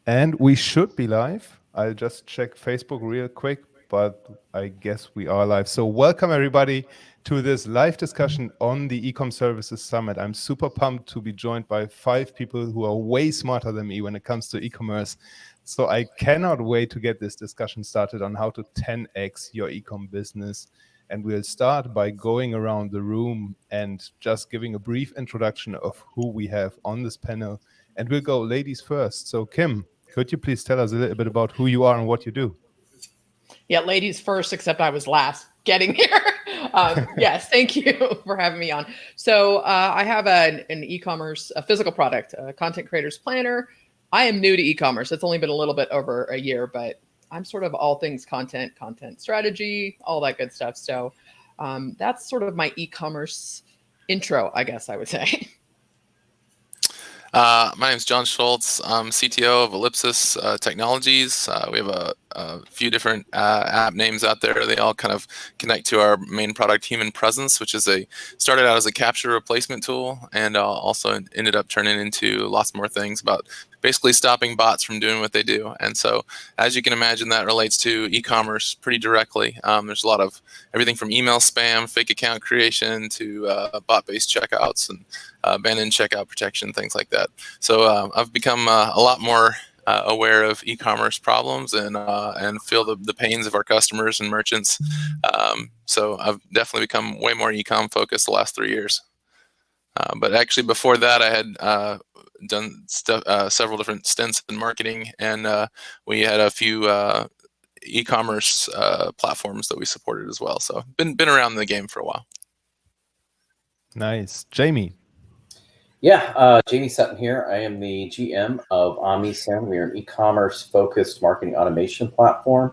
And we should be live. I'll just check Facebook real quick, but I guess we are live. So welcome everybody to this live discussion on the Ecom Services Summit. I'm super pumped to be joined by 5 people who are way smarter than me when it comes to e-commerce. So I cannot wait to get this discussion started on how to 10x your ecom business. And we'll start by going around the room and just giving a brief introduction of who we have on this panel. And we'll go ladies first. So Kim, could you please tell us a little bit about who you are and what you do? Yeah, ladies first, except I was last getting here. Yes, thank you for having me on. So I have an e-commerce, a physical product, a content creators planner. I am new to e-commerce. It's only been a little bit over a year, but I'm sort of all things content strategy, all that good stuff. So that's sort of my e-commerce intro, I guess I would say. My name is John Schulz. I'm CTO of Ellipsis Technologies. We have a few different app names out there. They all kind of connect to our main product, Human Presence, which is started out as a capture replacement tool, and also ended up turning into lots more things about basically stopping bots from doing what they do. And so, as you can imagine, that relates to e-commerce pretty directly. There's a lot of everything from email spam, fake account creation, to bot-based checkouts and abandoned checkout protection, things like that. So I've become a lot more aware of e-commerce problems and feel the pains of our customers and merchants. So I've definitely become way more e-com focused the last 3 years. But actually, before that, I had done several different stints in marketing, and we had a few e-commerce platforms that we supported as well. So been around the game for a while. Nice. Jaime. Yeah, Jaime Sutton here. I am the GM of OmniSend. We are an e-commerce focused marketing automation platform.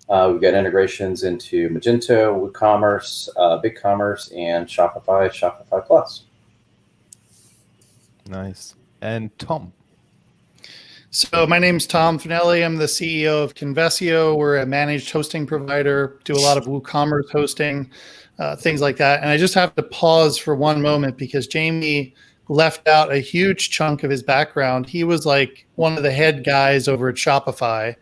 We've got integrations into Magento, WooCommerce, BigCommerce, and Shopify Plus. Nice. And Tom. So my name's Tom Fanelli. I'm the CEO of Convesio. We're a managed hosting provider, do a lot of WooCommerce hosting, things like that. And I just have to pause for one moment because Jaime left out a huge chunk of his background. He was like one of the head guys over at Shopify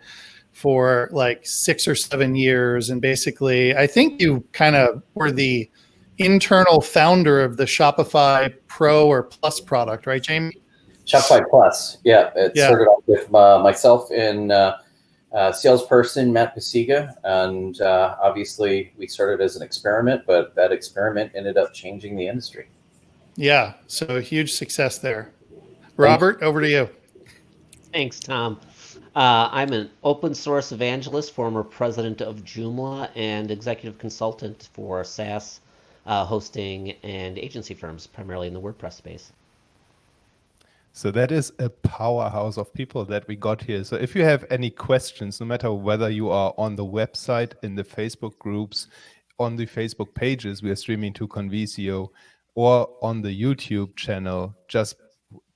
for like 6 or 7 years. And basically, I think you kind of were the internal founder of the Shopify Pro or Plus product, right, Jaime? Shopify Plus, yeah. It started off with myself and salesperson Matt Pasiga, and obviously we started as an experiment, but that experiment ended up changing the industry. Yeah, so a huge success there. Robert, over to you. Thanks, Tom. I'm an open source evangelist, former president of Joomla, and executive consultant for SaaS hosting and agency firms, primarily in the WordPress space. So that is a powerhouse of people that we got here. So if you have any questions, no matter whether you are on the website, in the Facebook groups, on the Facebook pages we are streaming to Convesio, or on the YouTube channel, just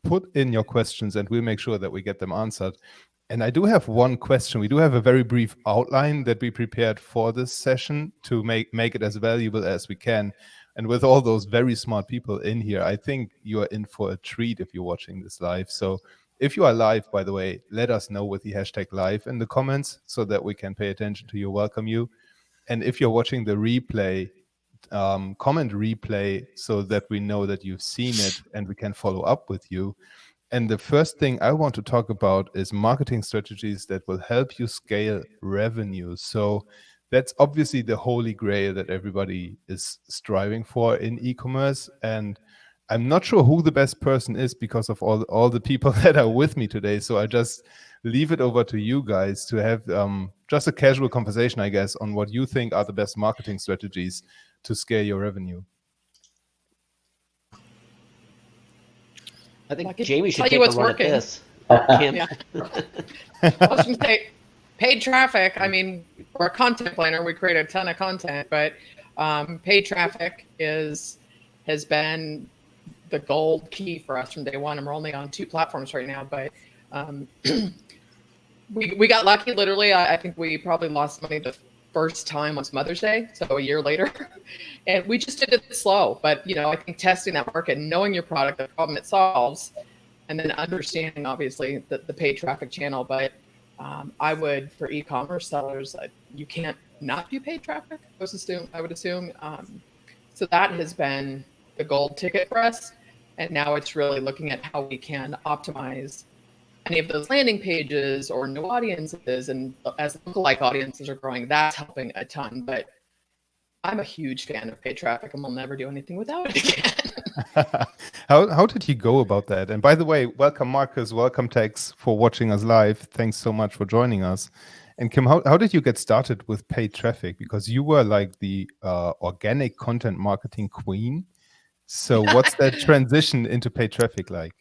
put in your questions and we'll make sure that we get them answered. And I do have one question. We do have a very brief outline that we prepared for this session to make it as valuable as we can. And with all those very smart people in here, I think you are in for a treat if you're watching this live. So if you are live, by the way, let us know with the hashtag live in the comments so that we can pay attention to you, welcome you. And if you're watching the replay, comment replay so that we know that you've seen it and we can follow up with you. And the first thing I want to talk about is marketing strategies that will help you scale revenue. So that's obviously the holy grail that everybody is striving for in e-commerce. And I'm not sure who the best person is because of all the people that are with me today. So I just leave it over to you guys to have just a casual conversation, I guess, on what you think are the best marketing strategies to scale your revenue. I think Jaime should take a run working. at this. Yeah. I was going to say, paid traffic. I mean, we're a content planner. We create a ton of content, but paid traffic has been the gold key for us from day one. And we're only on 2 platforms right now, but we got lucky. Literally, I think we probably lost money the first time was Mother's Day, so a year later, and we just did it slow. But I think testing that market, knowing your product, the problem it solves, and then understanding obviously the paid traffic channel. But I would, for e-commerce sellers, you can't not do paid traffic. I would assume. So that has been the gold ticket for us. And now it's really looking at how we can optimize any of those landing pages or new audiences. And as lookalike audiences are growing, that's helping a ton. But I'm a huge fan of paid traffic, and we'll never do anything without it again. How did you go about that? And by the way, welcome Marcus, welcome Tex for watching us live. Thanks so much for joining us. And Kim, how did you get started with paid traffic? Because you were like the organic content marketing queen. So what's that transition into paid traffic like?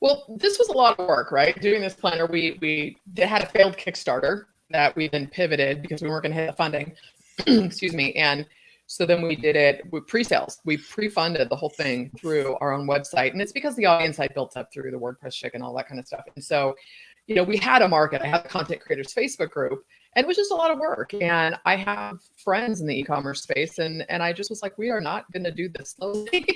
Well, this was a lot of work, right? Doing this planner, we had a failed Kickstarter that we then pivoted because we weren't going to hit the funding. Excuse me. And so then we did it with pre-sales. We pre-funded the whole thing through our own website. And it's because the audience I built up through the WordPress chick and all that kind of stuff. And so, we had a market. I had a content creators Facebook group, and it was just a lot of work. And I have friends in the e-commerce space, and I just was like, we are not going to do this slowly.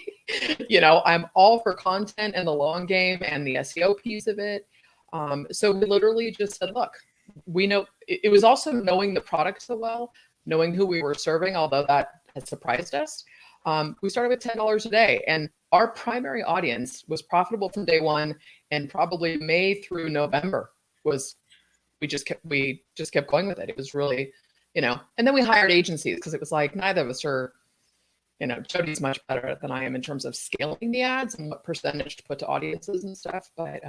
I'm all for content and the long game and the SEO piece of it. So we literally just said, look, we know it was also knowing the product so well, knowing who we were serving, although that had surprised us. We started with $10 a day, and our primary audience was profitable from day one, and probably May through November was, we just kept going with it. It was really, and then we hired agencies because it was like, neither of us are, Jody's much better than I am in terms of scaling the ads and what percentage to put to audiences and stuff. But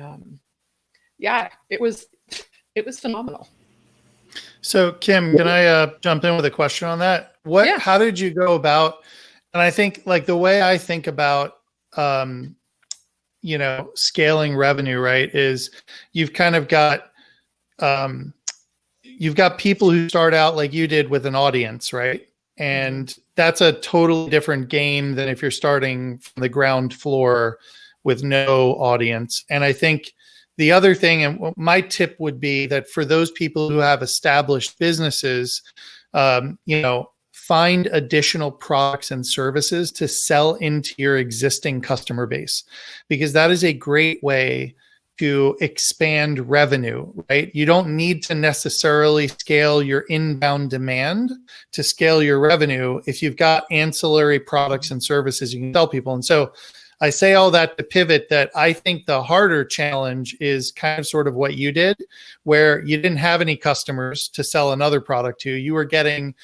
yeah, it was phenomenal. So Kim, can I jump in with a question on that? How did you go about, and I think like the way I think about, scaling revenue, right, is you've kind of got, you've got people who start out like you did with an audience, right? And that's a totally different game than if you're starting from the ground floor with no audience. And I think the other thing, and my tip would be that for those people who have established businesses, find additional products and services to sell into your existing customer base, because that is a great way to expand revenue, right? You don't need to necessarily scale your inbound demand to scale your revenue if you've got ancillary products and services you can sell people. And so I say all that to pivot that I think the harder challenge is kind of sort of what you did, where you didn't have any customers to sell another product to. You were getting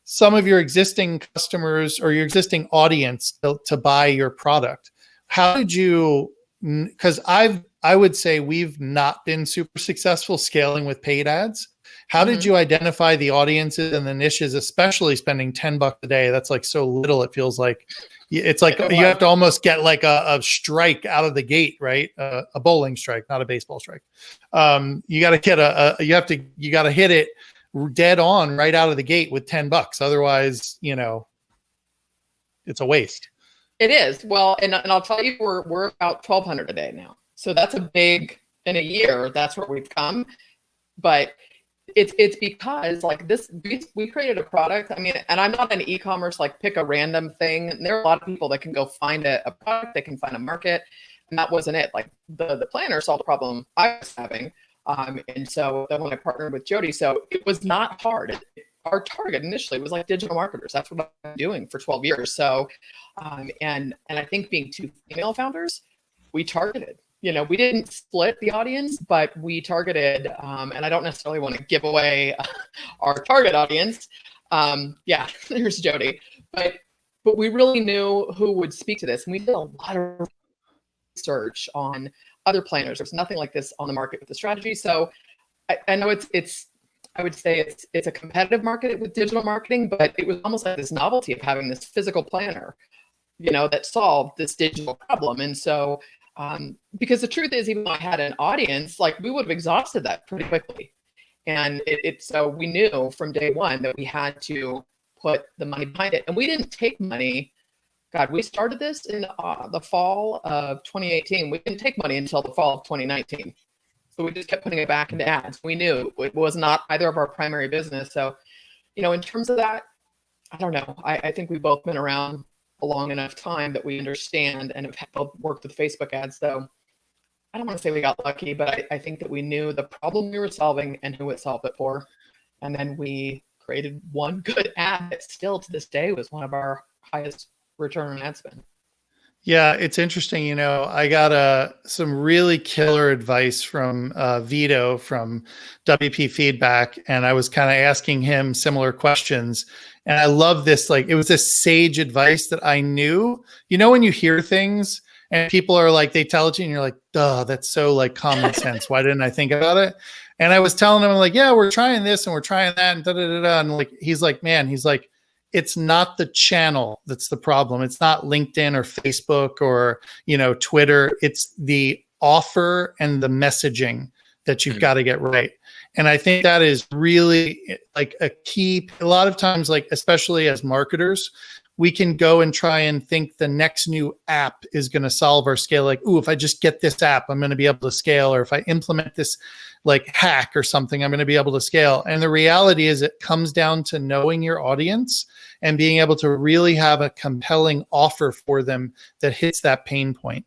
some of your existing customers or your existing audience to buy your product. How did you, because I would say we've not been super successful scaling with paid ads. How did you identify the audiences and the niches, especially spending $10 a day? That's like so little. It feels like it's like you have to almost get like a strike out of the gate, right? A bowling strike, not a baseball strike. You got to get you got to hit it dead on right out of the gate with $10. Otherwise, it's a waste. It is. Well, and I'll tell you, we're about 1,200 a day now. So that's a big, in a year, that's where we've come. But it's because like this, we created a product. I mean, and I'm not an e-commerce, like pick a random thing. And there are a lot of people that can go find a product, they can find a market. And that wasn't it. Like the planner solved the problem I was having. And so then when I partnered with Jody, so it was not hard. Our target initially was like digital marketers. That's what I've been doing for 12 years. So, and I think being two female founders, we targeted. We didn't split the audience, but we targeted, and I don't necessarily want to give away our target audience. Yeah, there's Jody, but we really knew who would speak to this. And we did a lot of research on other planners. There's nothing like this on the market with the strategy. So I know I would say it's a competitive market with digital marketing, but it was almost like this novelty of having this physical planner, that solved this digital problem. And so, because the truth is, even though I had an audience, like we would have exhausted that pretty quickly. And so we knew from day one that we had to put the money behind it. And we didn't take money. God, we started this in the fall of 2018. We didn't take money until the fall of 2019. So we just kept putting it back into ads. We knew it was not either of our primary business. So, in terms of that, I don't know. I think we've both been around a long enough time that we understand and have both worked with Facebook ads. So I don't want to say we got lucky, but I think that we knew the problem we were solving and who it solved it for. And then we created one good ad that still to this day was one of our highest return on ad spend. Yeah, it's interesting. I got some really killer advice from Vito from WP Feedback, and I was kind of asking him similar questions. And I love this. Like, it was this sage advice that I knew. When you hear things and people are like, they tell it to you, and you're like, duh, that's so like common sense. Why didn't I think about it? And I was telling him, like, yeah, we're trying this and we're trying that, and da da da da. And like, he's like, it's not the channel that's the problem. It's not LinkedIn or Facebook or, Twitter. It's the offer and the messaging that you've got to get right. And I think that is really like a key. A lot of times, like, especially as marketers, we can go and try and think the next new app is going to solve our scale. Like, ooh, if I just get this app, I'm going to be able to scale. Or if I implement this like hack or something, I'm going to be able to scale. And the reality is it comes down to knowing your audience and being able to really have a compelling offer for them that hits that pain point.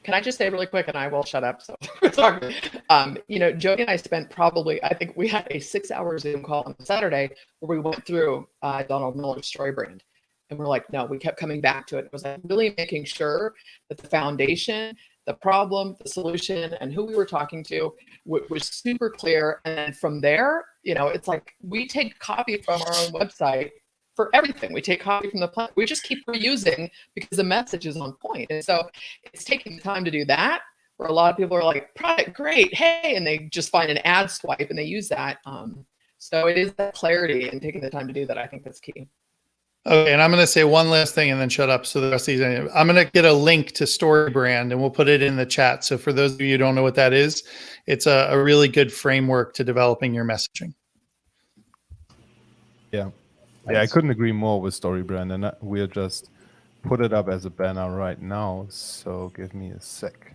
Can I just say really quick, and I will shut up. So, sorry. Jody and I spent I think we had a 6-hour Zoom call on Saturday where we went through Donald Miller's story brand. And we're like, no, we kept coming back to it. It was like really making sure that the foundation, the problem, the solution, and who we were talking to was super clear. And from there, it's like we take copy from our own website for everything. We take copy from the platform. We just keep reusing because the message is on point. And so it's taking the time to do that, where a lot of people are like, product, great, hey, and they just find an ad swipe and they use that. So it is that clarity and taking the time to do that. I think that's key. Okay, and I'm going to say one last thing and then shut up. So the rest of these, I'm going to get a link to StoryBrand and we'll put it in the chat. So for those of you who don't know what that is, it's a really good framework to developing your messaging. Yeah. Yeah, I couldn't agree more with StoryBrand, and we'll just put it up as a banner right now. So give me a sec.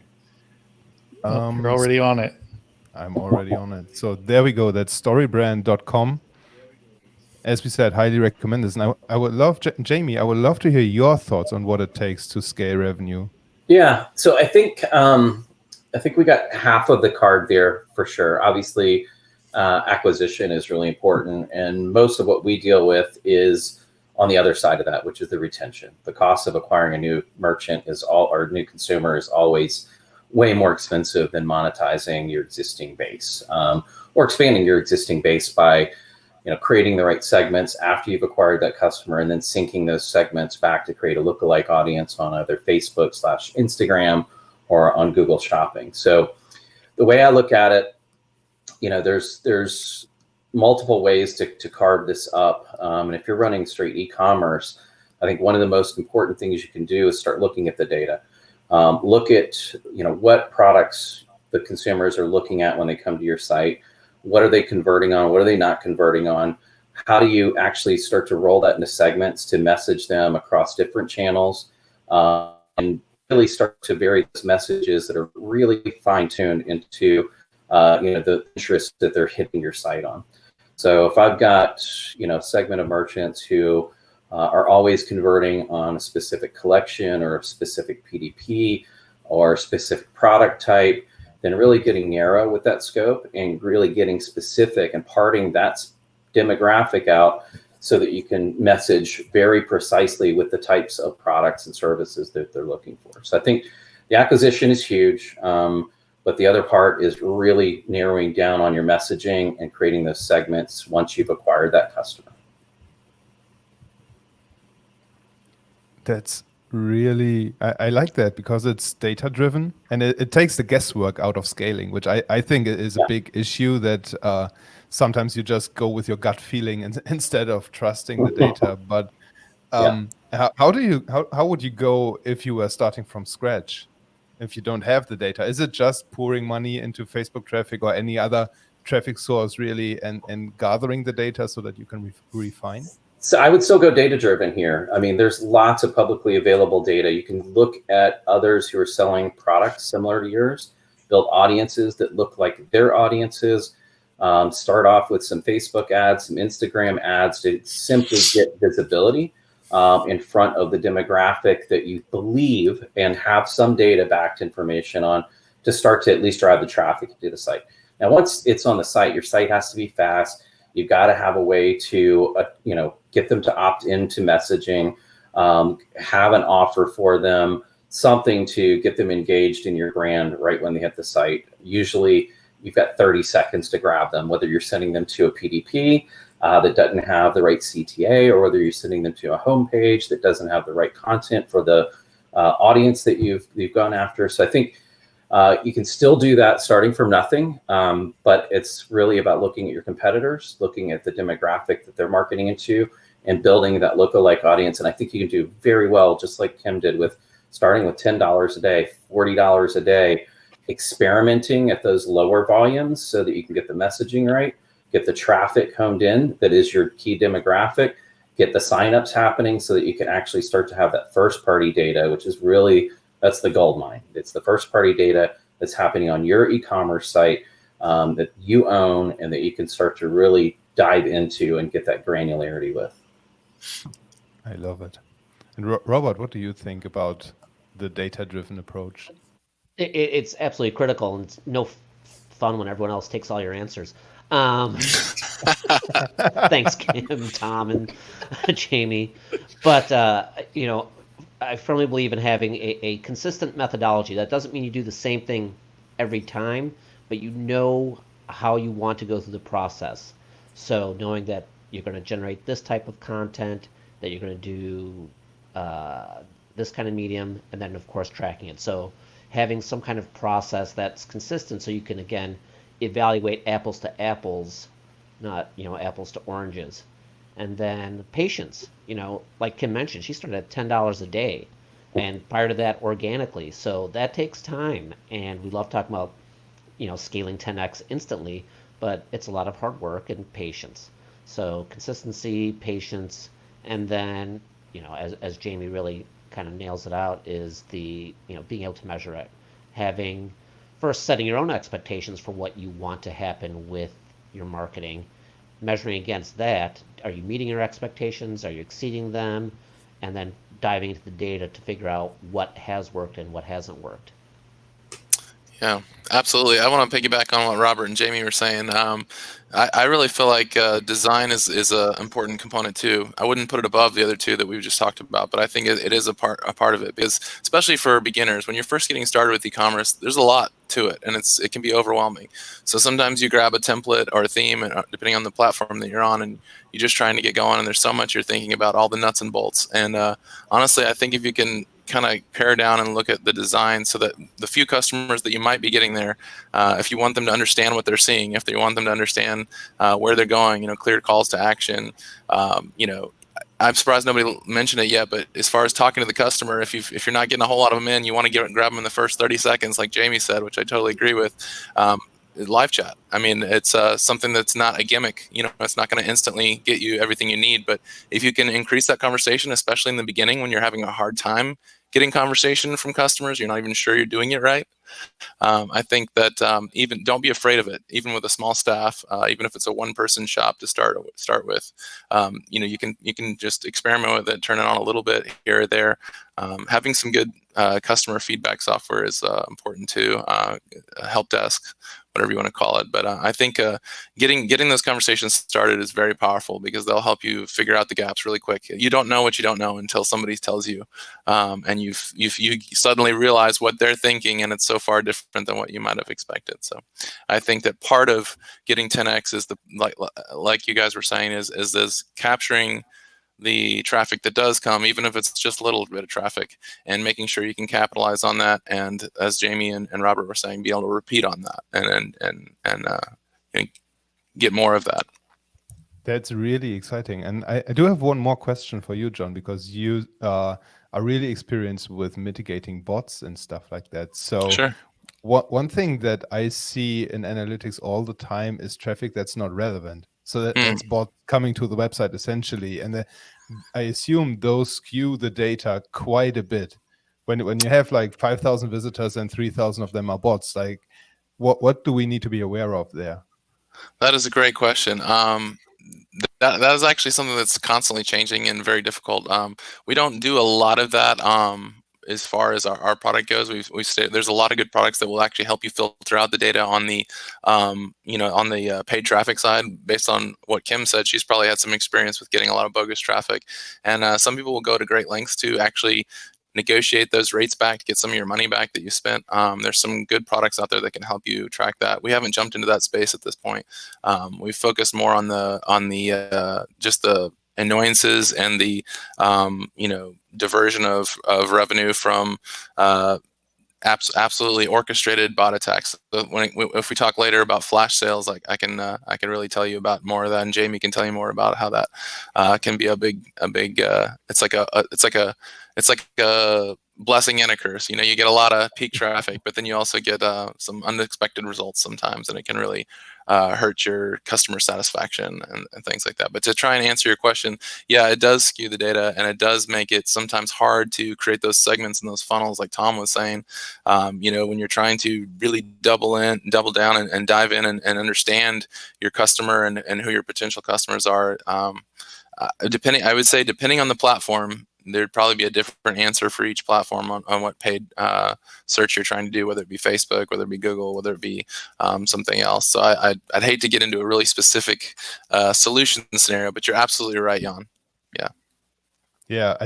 You're already on it. I'm already on it. So there we go. That's storybrand.com. As we said, highly recommend this. And I would love, Jaime, I would love to hear your thoughts on what it takes to scale revenue. Yeah. So I think we got half of the card there for sure. Obviously, acquisition is really important, and most of what we deal with is on the other side of that, which is the retention. The cost of acquiring a new merchant or new consumer is always way more expensive than monetizing your existing base, or expanding your existing base by creating the right segments after you've acquired that customer, and then syncing those segments back to create a lookalike audience on either Facebook/Instagram or on Google Shopping. So the way I look at it, there's multiple ways to carve this up. And if you're running straight e-commerce, I think one of the most important things you can do is start looking at the data. Look at, what products the consumers are looking at when they come to your site. What are they converting on? What are they not converting on? How do you actually start to roll that into segments to message them across different channels, and really start to vary those messages that are really fine-tuned into the interest that they're hitting your site on. So if I've got, segment of merchants who are always converting on a specific collection or a specific PDP or a specific product type, then really getting narrow with that scope and really getting specific and parting that demographic out so that you can message very precisely with the types of products and services that they're looking for. So I think the acquisition is huge. But the other part is really narrowing down on your messaging and creating those segments once you've acquired that customer. That's really, I like that because it's data driven and it takes the guesswork out of scaling, which I think is a big issue that sometimes you just go with your gut feeling instead of trusting the data. But how would you go if you were starting from scratch? If you don't have the data, is it just pouring money into Facebook traffic or any other traffic source really and gathering the data so that you can refine? So I would still go data driven here. I mean, there's lots of publicly available data. You can look at others who are selling products similar to yours, build audiences that look like their audiences, start off with some Facebook ads, some Instagram ads to simply get visibility. in front of the demographic that you believe and have some data backed information on to start to at least drive the traffic to the site. Now, once it's on the site, your site has to be fast. You've got to have a way to, get them to opt into messaging, have an offer for them, something to get them engaged in your brand right when they hit the site. Usually you've got 30 seconds to grab them, whether you're sending them to a PDP that doesn't have the right CTA, or whether you're sending them to a homepage that doesn't have the right content for the audience that you've gone after. So I think you can still do that starting from nothing, but it's really about looking at your competitors, looking at the demographic that they're marketing into, and building that lookalike audience. And I think you can do very well, just like Kim did, with starting with $10 a day, $40 a day, experimenting at those lower volumes so that you can get the messaging right, get the traffic honed in that is your key demographic, get the signups happening so that you can actually start to have that first party data, which is really, that's the gold mine. It's the first party data that's happening on your e-commerce site that you own and that you can start to really dive into and get that granularity with. I love it. And Robert, what do you think about the data-driven approach? It's absolutely critical, and it's no fun when everyone else takes all your answers. Thanks, Kim, Tom, and Jamie. But, I firmly believe in having a consistent methodology. That doesn't mean you do the same thing every time, but you know how you want to go through the process. So knowing that you're going to generate this type of content, that you're going to do this kind of medium, and then, of course, tracking it. So having some kind of process that's consistent so you can, again, evaluate apples to apples, not, apples to oranges. And then patience, like Kim mentioned, she started at $10 a day, and prior to that, organically. So that takes time, and we love talking about, scaling 10x instantly, but it's a lot of hard work and patience. So consistency, patience, and then, as Jamie really kind of nails it out, is the, being able to measure it. Having, first, setting your own expectations for what you want to happen with your marketing, measuring against that. Are you meeting your expectations? Are you exceeding them? And then diving into the data to figure out what has worked and what hasn't worked. Yeah, absolutely. I want to piggyback on what Robert and Jamie were saying. I really feel like design is an important component too. I wouldn't put it above the other two that we've just talked about, but I think it is a part of it, because especially for beginners, when you're first getting started with e-commerce, there's a lot to it, and it can be overwhelming. So sometimes you grab a template or a theme, depending on the platform that you're on, and you're just trying to get going, and there's so much you're thinking about, all the nuts and bolts. And honestly, I think if you can kind of pare down and look at the design, so that the few customers that you might be getting there, if you want them to understand what they're seeing, if you want them to understand where they're going, clear calls to action, I'm surprised nobody mentioned it yet, but as far as talking to the customer, if you're not getting a whole lot of them in, you want to grab them in the first 30 seconds, like Jamie said, which I totally agree with. Live chat. I mean, it's something that's not a gimmick. It's not going to instantly get you everything you need, but if you can increase that conversation, especially in the beginning when you're having a hard time getting conversation from customers, you're not even sure you're doing it right. I think that even don't be afraid of it, even with a small staff, even if it's a one-person shop to start with. You can just experiment with it, turn it on a little bit here or there. Having some good customer feedback software is important too. Help desk, whatever you want to call it. But I think getting those conversations started is very powerful, because they'll help you figure out the gaps really quick. You don't know what you don't know until somebody tells you, and you suddenly realize what they're thinking, and it's so far different than what you might have expected. So I think that part of getting 10x is like you guys were saying, is this capturing the traffic that does come, even if it's just a little bit of traffic, and making sure you can capitalize on that. And as Jamie and Robert were saying, be able to repeat on that and get more of that. That's really exciting. And I do have one more question for you, John, because you are really experienced with mitigating bots and stuff like that. So Sure. One thing that I see in analytics all the time is traffic that's not relevant. So that's bot coming to the website essentially. And I assume those skew the data quite a bit. When you have like 5,000 visitors and 3,000 of them are bots, like what do we need to be aware of there? That is a great question. that is actually something that's constantly changing and very difficult. We don't do a lot of that. As far as our product goes, there's a lot of good products that will actually help you filter out the data on the, on the paid traffic side. Based on what Kim said, she's probably had some experience with getting a lot of bogus traffic, and some people will go to great lengths to actually negotiate those rates back to get some of your money back that you spent. There's some good products out there that can help you track that. We haven't jumped into that space at this point. We've focused more on the just the annoyances and the diversion of revenue from absolutely orchestrated bot attacks. So if we talk later about flash sales, like I can really tell you about more of that, and Jamie can tell you more about how that can be a big it's like a blessing and a curse. You get a lot of peak traffic, but then you also get some unexpected results sometimes, and it can really hurt your customer satisfaction and things like that. But to try and answer your question, yeah, it does skew the data, and it does make it sometimes hard to create those segments and those funnels, like Tom was saying. When you're trying to really double down and dive in and understand your customer and who your potential customers are. Depending on the platform, there'd probably be a different answer for each platform on what paid search you're trying to do, whether it be Facebook, whether it be Google, whether it be something else. So I'd hate to get into a really specific solution scenario, but you're absolutely right, Jan. Yeah. Yeah,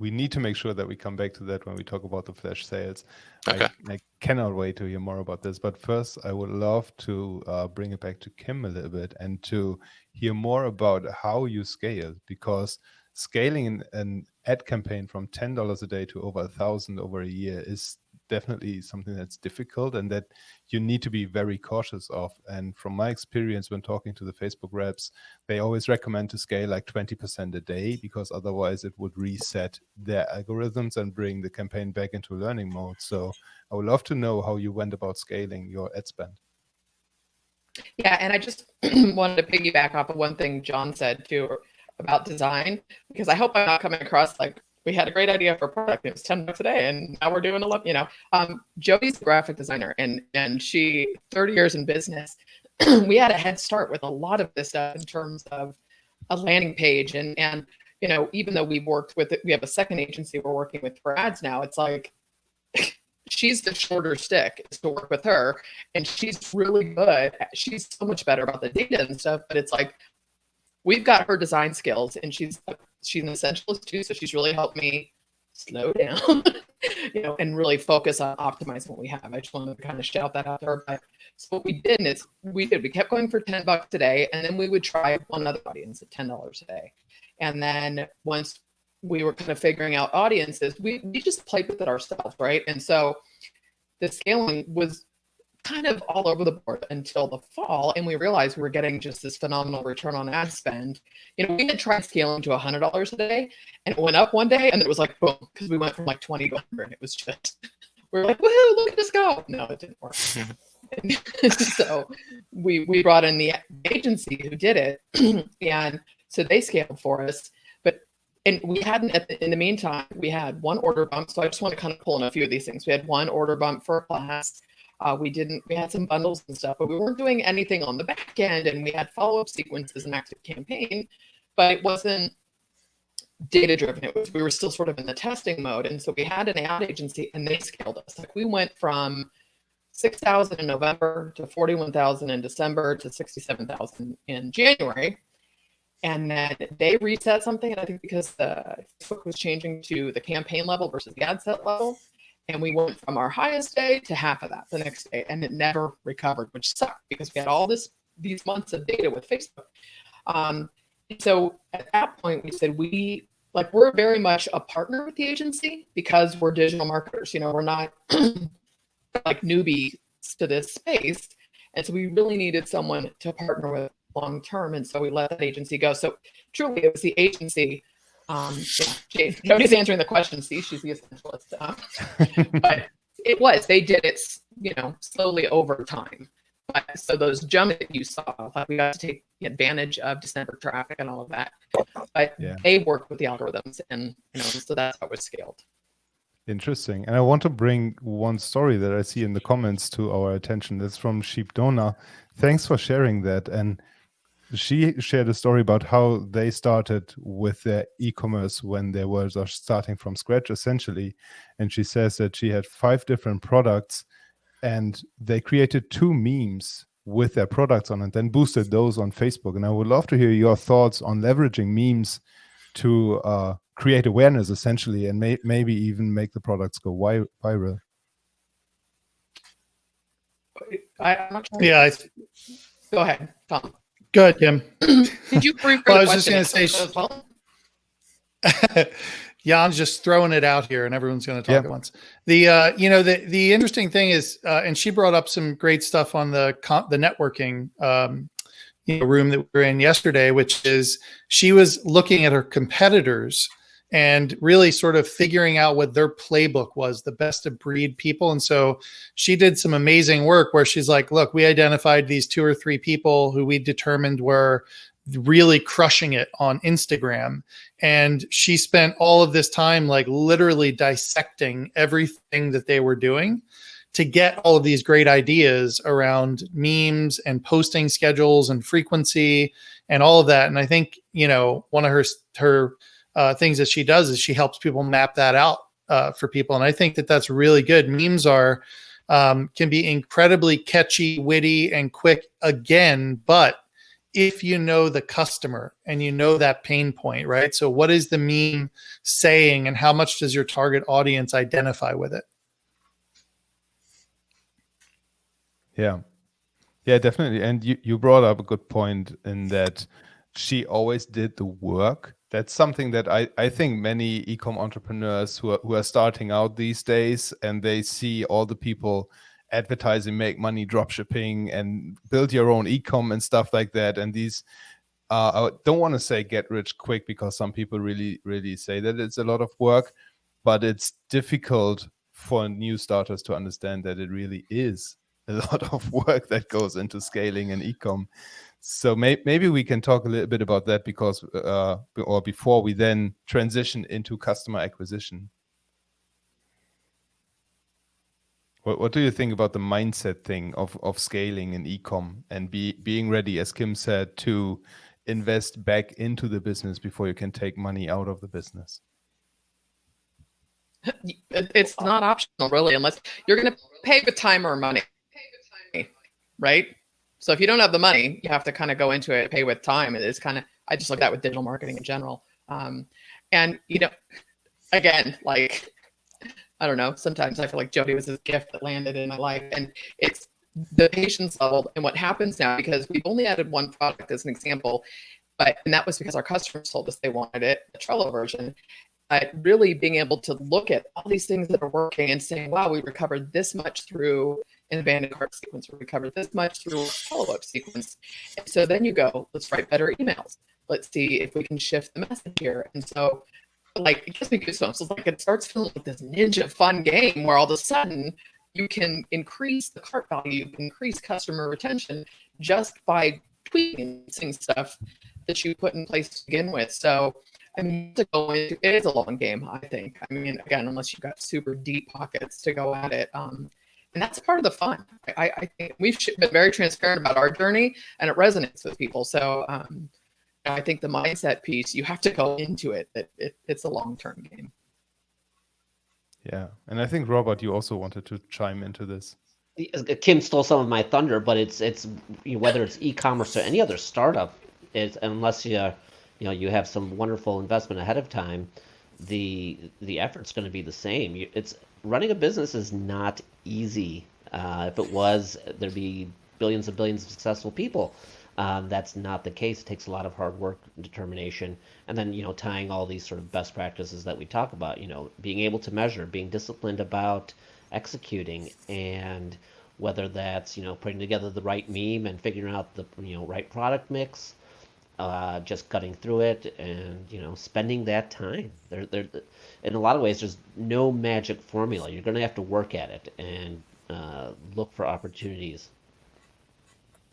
we need to make sure that we come back to that when we talk about the flash sales. Okay. I cannot wait to hear more about this. But first, I would love to bring it back to Kim a little bit and to hear more about how you scale, because scaling an ad campaign from $10 a day to over $1,000 over a year is definitely something that's difficult and that you need to be very cautious of. And from my experience when talking to the Facebook reps, they always recommend to scale like 20% a day, because otherwise it would reset their algorithms and bring the campaign back into learning mode. So I would love to know how you went about scaling your ad spend. Yeah, and I just wanted to piggyback off of one thing John said too about design, because I hope I'm not coming across like we had a great idea for a product. It was $10 a day, and now we're doing 11. Jody's a graphic designer, and she 30 years in business. We had a head start with a lot of this stuff in terms of a landing page, and even though we've worked with it, we have a second agency we're working with for ads now. It's like she's the shorter stick to work with her, and she's really good. She's so much better about the data and stuff, but it's like we've got her design skills, and she's an essentialist too. So she's really helped me slow down, and really focus on optimizing what we have. I just wanted to kind of shout that out to her. But so what we did is we kept going for $10 a day, and then we would try one other audience at $10 a day. And then once we were kind of figuring out audiences, we just played with it ourselves, right? And so the scaling was kind of all over the board until the fall, and we realized we were getting just this phenomenal return on ad spend. We had tried scaling to $100 a day, and it went up one day, and then it was like boom, because we went from like 20 to 100. It was just, we're like, woohoo, look at this go. No, it didn't work. So we brought in the agency who did it, and so they scaled for us. And we hadn't, in the meantime, we had one order bump. So I just want to kind of pull in a few of these things. We had one order bump for a class. We had some bundles and stuff, but we weren't doing anything on the back end, and we had follow-up sequences and active campaign, but it wasn't data driven. We were still sort of in the testing mode. And so we had an ad agency, and they scaled us. Like we went from 6,000 in November to 41,000 in December to 67,000 in January. And then they reset something, and I think because the Facebook was changing to the campaign level versus the ad set level, and we went from our highest day to half of that the next day, and it never recovered, which sucked because we had all these months of data with Facebook. So at that point, we said we're very much a partner with the agency because we're digital marketers. We're not like newbies to this space, and so we really needed someone to partner with long term, and so we let that agency go. So truly, it was the agency. Jody's answering the question. See, she's the essentialist. But they did it, slowly over time. But so those jumps that you saw, like we got to take advantage of December traffic and all of that. But they worked with the algorithms, and so that's how it was scaled. Interesting. And I want to bring one story that I see in the comments to our attention. That's from Sheep Dona. Thanks for sharing that. And she shared a story about how they started with their e-commerce when they were just starting from scratch, essentially. And she says that she had 5 different products, and they created 2 memes with their products on it, then boosted those on Facebook. And I would love to hear your thoughts on leveraging memes to create awareness, essentially, and maybe even make the products go viral. I'm not sure. Yeah, Go ahead, Tom. go ahead, Kim. Did you rephrase Well, I the was just question going to say, as well? Jan's just throwing it out here, and everyone's going to talk at once. The the interesting thing is, and she brought up some great stuff on the networking room that we were in yesterday, which is she was looking at her competitors and really sort of figuring out what their playbook was, the best of breed people. And so she did some amazing work where she's like, look, we identified these 2 or 3 people who we determined were really crushing it on Instagram. And she spent all of this time like literally dissecting everything that they were doing to get all of these great ideas around memes and posting schedules and frequency and all of that. And I think, one of her things that she does is she helps people map that out for people. And I think that that's really good. Memes are can be incredibly catchy, witty, and quick again, but if you know the customer and you know that pain point, right? So what is the meme saying, and how much does your target audience identify with it? Yeah, definitely. And you brought up a good point in that she always did the work. That's something that I think many e-com entrepreneurs who are starting out these days, and they see all the people advertising, make money, drop shipping, and build your own e-com and stuff like that. And these, I don't want to say get rich quick, because some people really, really say that it's a lot of work, but it's difficult for new starters to understand that it really is a lot of work that goes into scaling an e-com. So maybe we can talk a little bit about that, because or before we then transition into customer acquisition. What do you think about the mindset thing of scaling an e-com and being ready, as Kim said, to invest back into the business before you can take money out of the business? It's not optional, really, unless you're going to pay with time or money, right? So if you don't have the money, you have to kind of go into it, pay with time. It's kind of, I just look at that with digital marketing in general. And, again, like, I don't know, sometimes I feel like Jody was this gift that landed in my life, and it's the patience level. And what happens now, because we've only added 1 product as an example, and that was because our customers told us they wanted it, the Trello version. Really being able to look at all these things that are working and saying, wow, we recovered this much through an abandoned cart sequence, we recovered this much through a follow-up sequence. And so then you go, let's write better emails. Let's see if we can shift the message here. And so, like, it gives me goosebumps. It's like it starts feeling like this ninja fun game where all of a sudden you can increase the cart value, you can increase customer retention just by tweaking stuff that you put in place to begin with. So, I mean, to go into it is a long game, I think. I mean, again, unless you've got super deep pockets to go at it. And that's part of the fun. I think we've been very transparent about our journey, and it resonates with people. So I think the mindset piece, you have to go into it. It's a long-term game. Yeah. And I think, Robert, you also wanted to chime into this. Kim stole some of my thunder, but it's whether it's e-commerce or any other startup, unless you have some wonderful investment ahead of time, the effort's going to be the same. It's running a business is not easy. If it was, there'd be billions and billions of successful people. That's not the case. It takes a lot of hard work and determination, and then tying all these sort of best practices that we talk about. Being able to measure, being disciplined about executing, and whether that's putting together the right meme and figuring out the right product mix. Just cutting through it and spending that time. There, in a lot of ways, there's no magic formula. You're going to have to work at it and look for opportunities.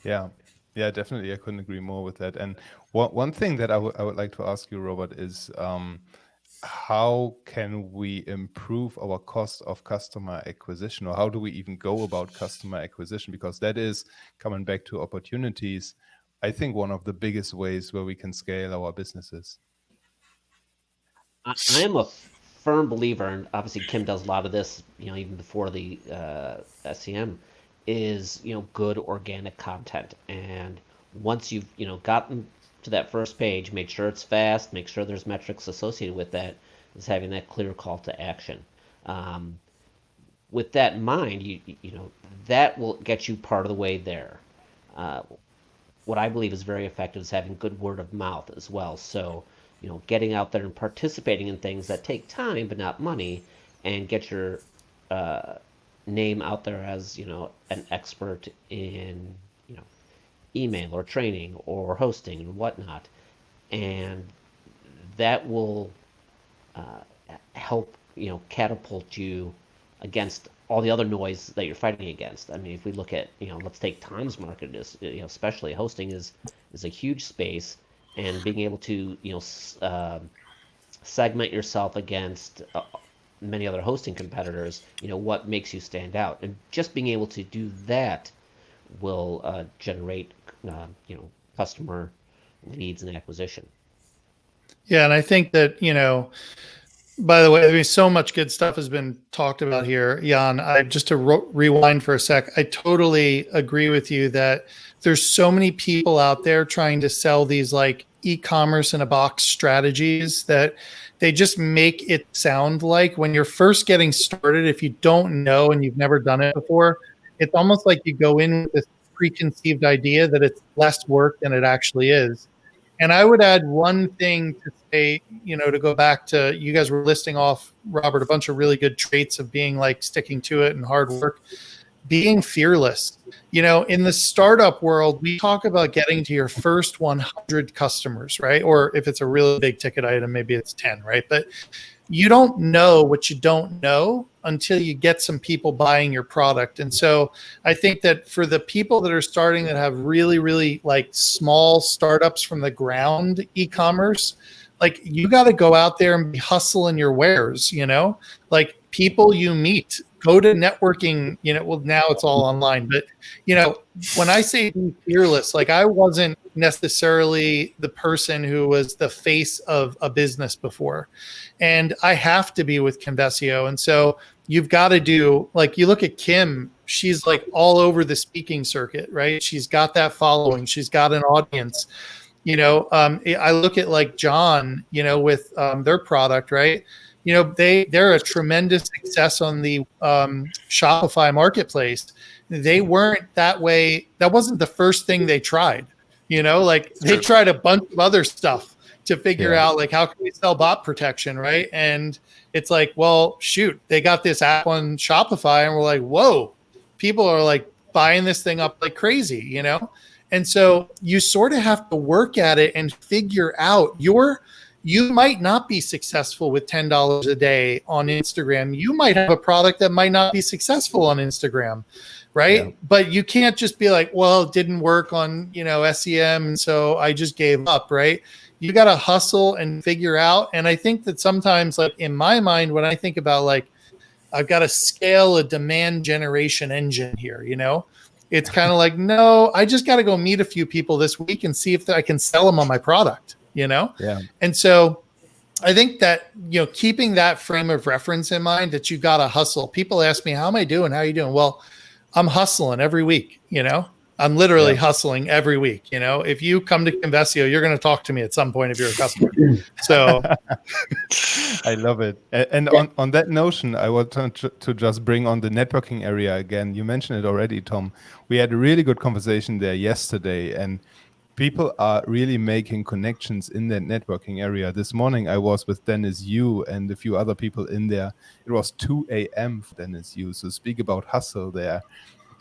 Yeah, definitely. I couldn't agree more with that. And one thing that I would like to ask you, Robert, is how can we improve our cost of customer acquisition, or how do we even go about customer acquisition? Because that is coming back to opportunities. I think, one of the biggest ways where we can scale our businesses. I am a firm believer, and obviously Kim does a lot of this, even before the SEM, is, good organic content. And once you've, gotten to that first page, make sure it's fast, make sure there's metrics associated with that, is having that clear call to action. With that in mind, that will get you part of the way there. What I believe is very effective is having good word of mouth as well. So, getting out there and participating in things that take time but not money, and get your name out there as, an expert in, email or training or hosting and whatnot. And that will help, catapult you against all the other noise that you're fighting against. I mean, if we look at, let's take Tom's market, especially hosting is a huge space, and being able to, segment yourself against many other hosting competitors, what makes you stand out, and just being able to do that will generate, customer leads and acquisition. Yeah, and I think that, by the way, I mean, so much good stuff has been talked about here, Jan. Just to rewind for a sec, I totally agree with you that there's so many people out there trying to sell these like e-commerce in a box strategies that they just make it sound like when you're first getting started, if you don't know and you've never done it before, it's almost like you go in with this preconceived idea that it's less work than it actually is. And I would add one thing to say, to go back to, you guys were listing off, Robert, a bunch of really good traits of being like sticking to it and hard work, being fearless. In the startup world, we talk about getting to your first 100 customers, right? Or if it's a really big ticket item, maybe it's 10, right? But you don't know what you don't know until you get some people buying your product. And so I think that for the people that are starting that have really, really like small startups from the ground e-commerce, like you got to go out there and be hustling your wares, like people you meet, go to networking, well, now it's all online, but when I say be fearless, like I wasn't necessarily the person who was the face of a business before, and I have to be with Convesio. And so you've got to do, like, you look at Kim, she's like all over the speaking circuit, right? She's got that following, she's got an audience. I look at like John, with their product, right? They're a tremendous success on the Shopify marketplace. They weren't that way. That wasn't the first thing they tried. They tried a bunch of other stuff to figure out like, how can we sell bot protection, right? And it's like, well, shoot, they got this app on Shopify, and we're like, whoa, people are like buying this thing up like crazy, And so you sort of have to work at it and figure out you might not be successful with $10 a day on Instagram. You might have a product that might not be successful on Instagram, right? Yeah. But you can't just be like, well, it didn't work on, SEM, and so I just gave up, right? You got to hustle and figure out. And I think that sometimes, like in my mind, when I think about like, I've got to scale a demand generation engine here, it's kind of like, no, I just got to go meet a few people this week and see if I can sell them on my product, Yeah. And so I think that, keeping that frame of reference in mind, that you got to hustle. People ask me, how am I doing? How are you doing? Well, I'm hustling every week, I'm literally hustling every week. If you come to Convesio, you're going to talk to me at some point if you're a customer. So I love it. And on that notion, I want to just bring on the networking area again. You mentioned it already, Tom. We had a really good conversation there yesterday, and people are really making connections in that networking area. This morning, I was with Dennis Yu and a few other people in there. It was 2 a.m. for Dennis Yu. So speak about hustle there.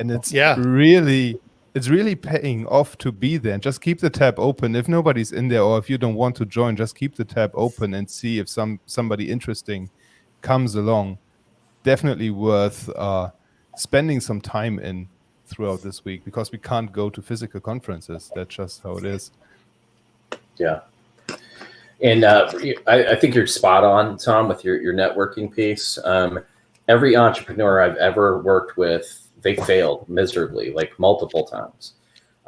And it's really paying off to be there, and just keep the tab open. If nobody's in there, or if you don't want to join, just keep the tab open and see if somebody interesting comes along. Definitely worth spending some time in throughout this week, because we can't go to physical conferences. That's just how it is. Yeah. And I think you're spot on, Tom, with your networking piece. Every entrepreneur I've ever worked with, they failed miserably, like multiple times.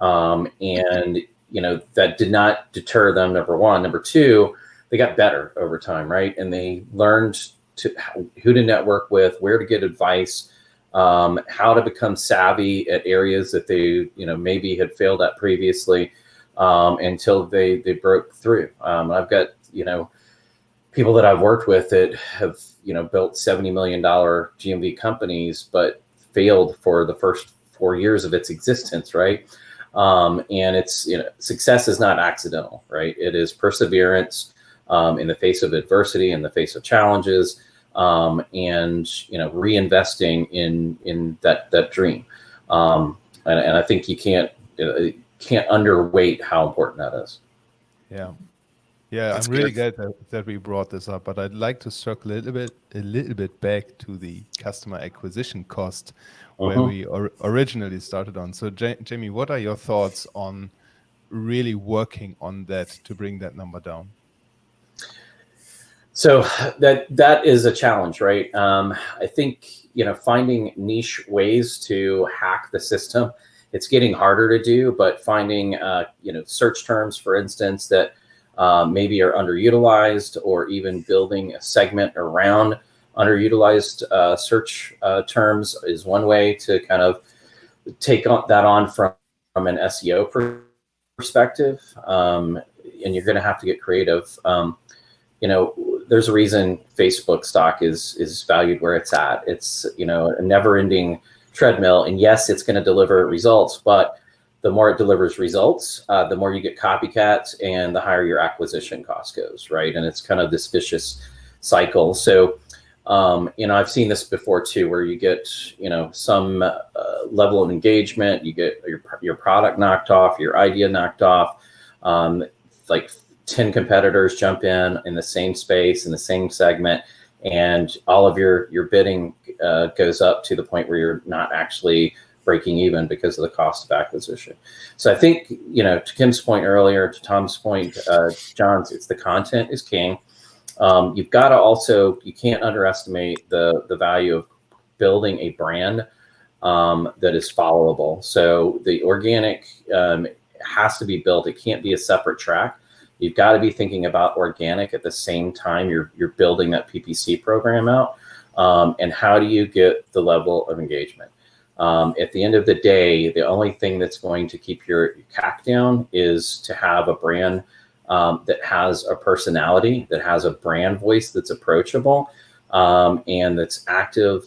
And that did not deter them, number one. Number two, they got better over time, right? And they learned who to network with, where to get advice, how to become savvy at areas that they, maybe had failed at previously, until they broke through. I've got, people that I've worked with that have, built $70 million GMV companies, but failed for the first 4 years of its existence, right? And it's, success is not accidental, right? It is perseverance in the face of adversity, in the face of challenges, and reinvesting in that dream. And I think you can't underweight how important that is. Yeah. Yeah, That's I'm really good. glad that we brought this up, but I'd like to circle a little bit back to the customer acquisition cost where we originally started on. So, Jamie, what are your thoughts on really working on that to bring that number down? So that is a challenge, right? I think, finding niche ways to hack the system, it's getting harder to do, but finding, search terms, for instance, that maybe are underutilized, or even building a segment around underutilized search terms is one way to kind of take that on from an SEO perspective. And you're going to have to get creative. There's a reason Facebook stock is valued where it's at. It's, a never-ending treadmill. And yes, it's going to deliver results, but the more it delivers results, the more you get copycats and the higher your acquisition cost goes, right? And it's kind of this vicious cycle. So, I've seen this before too, where you get, some level of engagement, you get your product knocked off, your idea knocked off, like 10 competitors jump in the same space, in the same segment, and all of your bidding goes up to the point where you're not actually breaking even because of the cost of acquisition. So I think, to Kim's point earlier, to Tom's point, John's, it's the content is king. You've got to also, you can't underestimate the value of building a brand that is followable. So the organic has to be built. It can't be a separate track. You've got to be thinking about organic at the same time you're building that PPC program out. And how do you get the level of engagement? At the end of the day, the only thing that's going to keep your CAC down is to have a brand that has a personality, that has a brand voice that's approachable, and that's active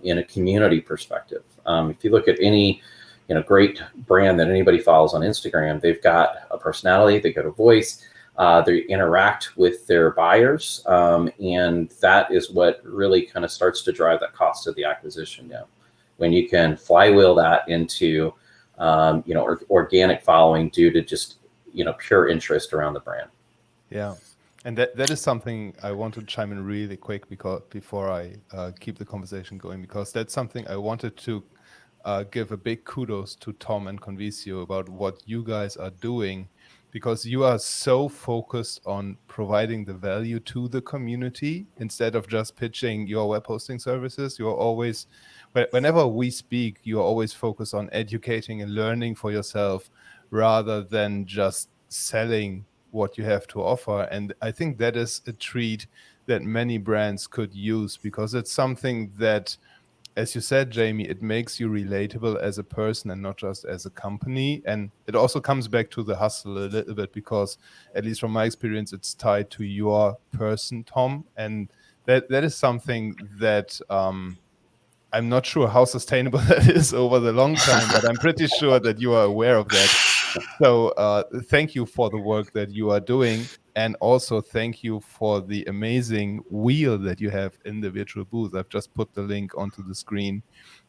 in a community perspective. If you look at any great brand that anybody follows on Instagram, they've got a personality, they've got a voice, they interact with their buyers, and that is what really kind of starts to drive that cost of the acquisition down. When you can flywheel that into, organic following due to just, pure interest around the brand. Yeah. And that is something I want to chime in really quick before I keep the conversation going, because that's something I wanted to give a big kudos to Tom and Convisio about what you guys are doing, because you are so focused on providing the value to the community instead of just pitching your web hosting services. You're always, whenever we speak, you're always focused on educating and learning for yourself rather than just selling what you have to offer. And I think that is a treat that many brands could use, because it's something that, as you said, Jamie, it makes you relatable as a person and not just as a company. And it also comes back to the hustle a little bit, because at least from my experience, it's tied to your person, Tom. And that is something that I'm not sure how sustainable that is over the long time, but I'm pretty sure that you are aware of that. So thank you for the work that you are doing. And also thank you for the amazing wheel that you have in the virtual booth. I've just put the link onto the screen,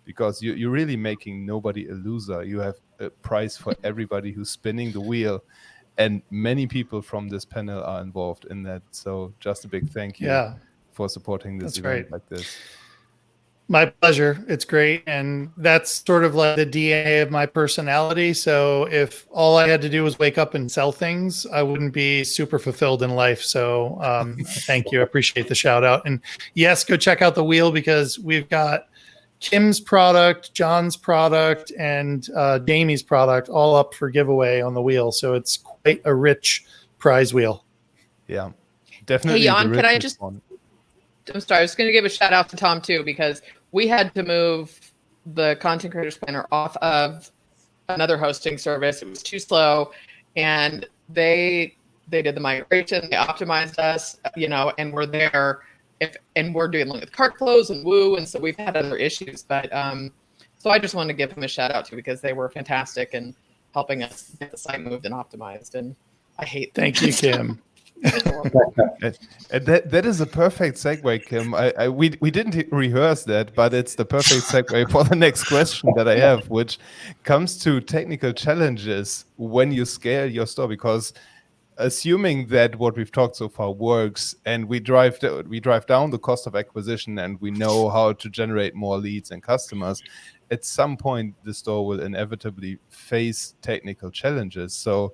because you're really making nobody a loser. You have a prize for everybody who's spinning the wheel. And many people from this panel are involved in that. So just a big thank you for supporting this event like this. My pleasure. It's great. And that's sort of like the DNA of my personality. So if all I had to do was wake up and sell things, I wouldn't be super fulfilled in life. So thank you. I appreciate the shout out. And yes, go check out the wheel, because we've got Kim's product, John's product, and Jamie's product all up for giveaway on the wheel. So it's quite a rich prize wheel. Yeah, definitely. Hey, Jan, the can I richest just, one. I'm sorry, I was going to give a shout out to Tom too, because we had to move the Content Creators Planner off of another hosting service. It was too slow, and they did the migration, they optimized us, and we're there. And we're doing with cart flows and Woo, and so we've had other issues. But so I just wanted to give them a shout out too, because they were fantastic in helping us get the site moved and optimized. And I hate them. Thank you, Kim. And that is a perfect segue, Kim. We didn't rehearse that, but it's the perfect segue for the next question that I have, which comes to technical challenges when you scale your store. Because assuming that what we've talked so far works, and we drive down the cost of acquisition, and we know how to generate more leads and customers, at some point the store will inevitably face technical challenges. So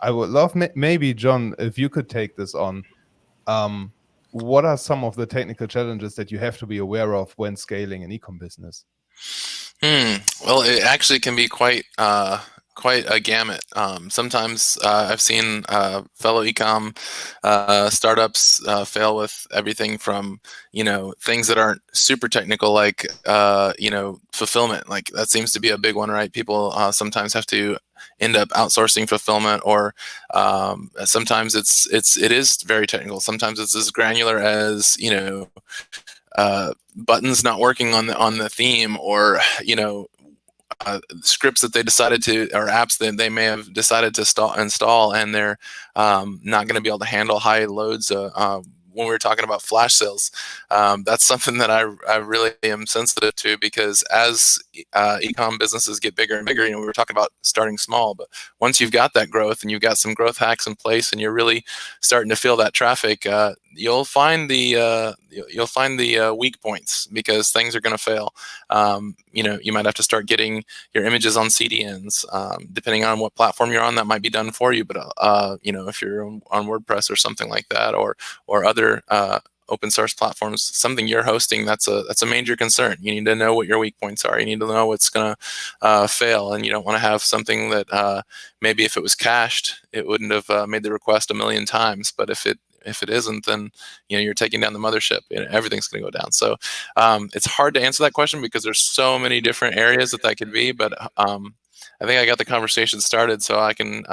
I would love, maybe John, if you could take this on. What are some of the technical challenges that you have to be aware of when scaling an ecom business? Well, it actually can be quite a gamut. Sometimes I've seen fellow ecom startups fail with everything from things that aren't super technical, like fulfillment. Like that seems to be a big one, right? People sometimes have to end up outsourcing fulfillment, or sometimes it is very technical. Sometimes it's as granular as buttons not working on the theme, or scripts that they decided to, or apps that they may have decided to install, and they're not going to be able to handle high loads. When we were talking about flash sales, that's something that I really am sensitive to, because as e-com businesses get bigger and bigger, we were talking about starting small, but once you've got that growth and you've got some growth hacks in place and you're really starting to feel that traffic, you'll find the weak points, because things are going to fail. You might have to start getting your images on CDNs, depending on what platform you're on. That might be done for you, but if you're on WordPress or something like that, or other open source platforms, something you're hosting, that's a major concern. You need to know what your weak points are. You need to know what's going to fail, and you don't want to have something that maybe if it was cached, it wouldn't have made the request a million times. But if it isn't, then you're taking down the mothership. Everything's going to go down. So it's hard to answer that question, because there's so many different areas that could be. But I think I got the conversation started, so I can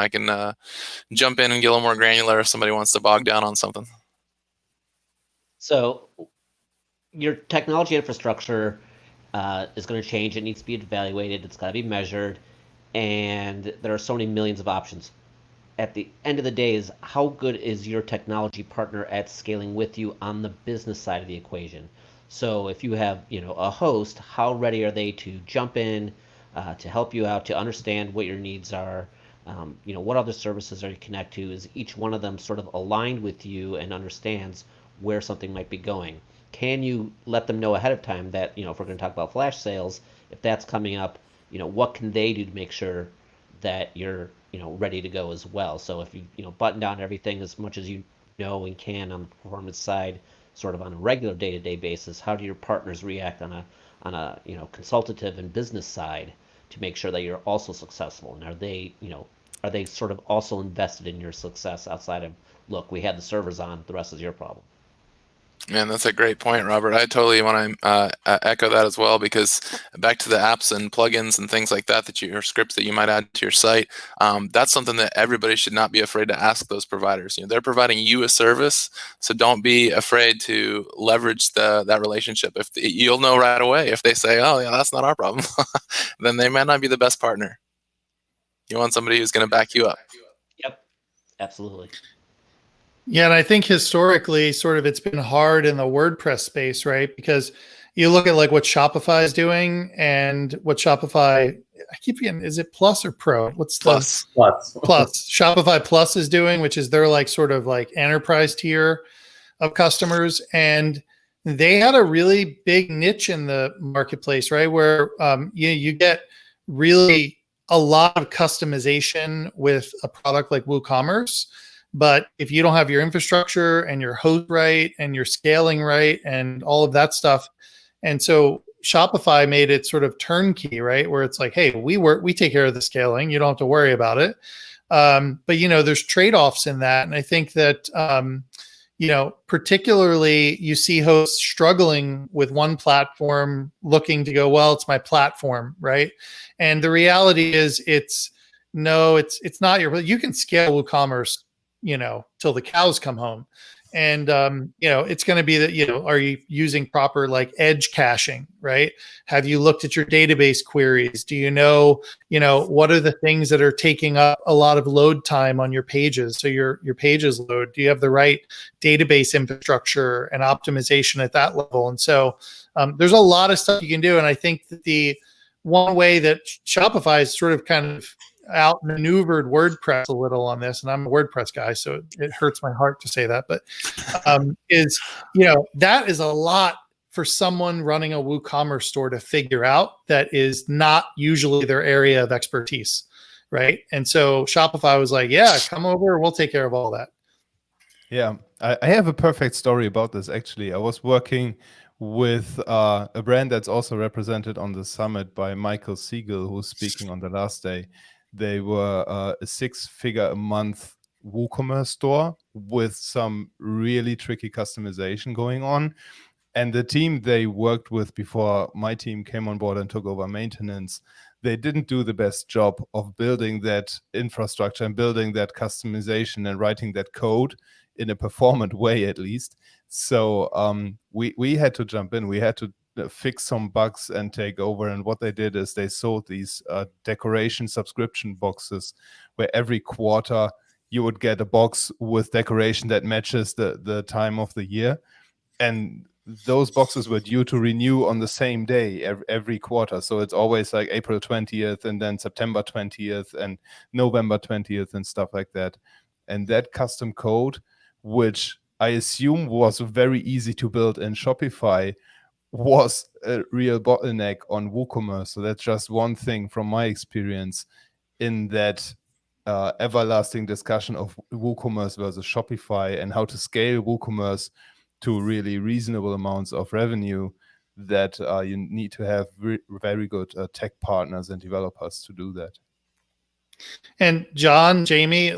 jump in and get a little more granular if somebody wants to bog down on something. So your technology infrastructure is going to change. It needs to be evaluated. It's got to be measured. And there are so many millions of options. At the end of the day, is how good is your technology partner at scaling with you on the business side of the equation? So if you have a host, how ready are they to jump in, to help you out, to understand what your needs are? What other services are you connect to? Is each one of them sort of aligned with you and understands where something might be going? Can you let them know ahead of time that, if we're going to talk about flash sales, if that's coming up, what can they do to make sure that you're, ready to go as well? So if you, button down everything as much as you know and can on the performance side, sort of on a regular day-to-day basis, how do your partners react on a consultative and business side to make sure that you're also successful? And are they sort of also invested in your success outside of, look, we had the servers on, the rest is your problem? Man, that's a great point, Robert. I totally want to echo that as well, because back to the apps and plugins and things like that, or scripts that you might add to your site, that's something that everybody should not be afraid to ask those providers. They're providing you a service, so don't be afraid to leverage that relationship. You'll know right away if they say, "Oh, yeah, that's not our problem," then they might not be the best partner. You want somebody who's going to back you up. Yep, absolutely. Yeah, and I think historically, sort of, it's been hard in the WordPress space, right? Because you look at like what Shopify is doing, and what Shopify, I keep forgetting, is it Plus or Pro? What's the Plus. Shopify Plus is doing, which is their like sort of like enterprise tier of customers, and they had a really big niche in the marketplace, right? Where you get really a lot of customization with a product like WooCommerce. But if you don't have your infrastructure and your host right and your scaling right and all of that stuff, and so Shopify made it sort of turnkey, right? Where it's like, hey, we take care of the scaling. You don't have to worry about it. But there's trade-offs in that. And I think that, particularly you see hosts struggling with one platform, looking to go, well, it's my platform, right? And the reality is it's not you can scale WooCommerce, till the cows come home. And, it's going to be that, are you using proper like edge caching, right? Have you looked at your database queries? Do you know, what are the things that are taking up a lot of load time on your pages? So your pages load, do you have the right database infrastructure and optimization at that level? And so there's a lot of stuff you can do. And I think that the one way that Shopify is sort of kind of outmaneuvered WordPress a little on this, and I'm a WordPress guy, so it hurts my heart to say that, but that is a lot for someone running a WooCommerce store to figure out that is not usually their area of expertise, right? And so Shopify was like, yeah, come over, we'll take care of all that. Yeah, I have a perfect story about this, actually. I was working with a brand that's also represented on the summit by Michael Siegel, who's speaking on the last day. They were a 6-figure a month WooCommerce store with some really tricky customization going on. And the team they worked with before my team came on board and took over maintenance, they didn't do the best job of building that infrastructure and building that customization and writing that code in a performant way, at least. So we had to jump in. We had to fix some bugs and take over. And what they did is they sold these decoration subscription boxes where every quarter you would get a box with decoration that matches the time of the year. And those boxes were due to renew on the same day every quarter. So it's always like April 20th and then September 20th and November 20th and stuff like that. And that custom code, which I assume was very easy to build in Shopify, was a real bottleneck on WooCommerce. So that's just one thing from my experience in that everlasting discussion of WooCommerce versus Shopify and how to scale WooCommerce to really reasonable amounts of revenue, that you need to have very good tech partners and developers to do that. And John, Jamie,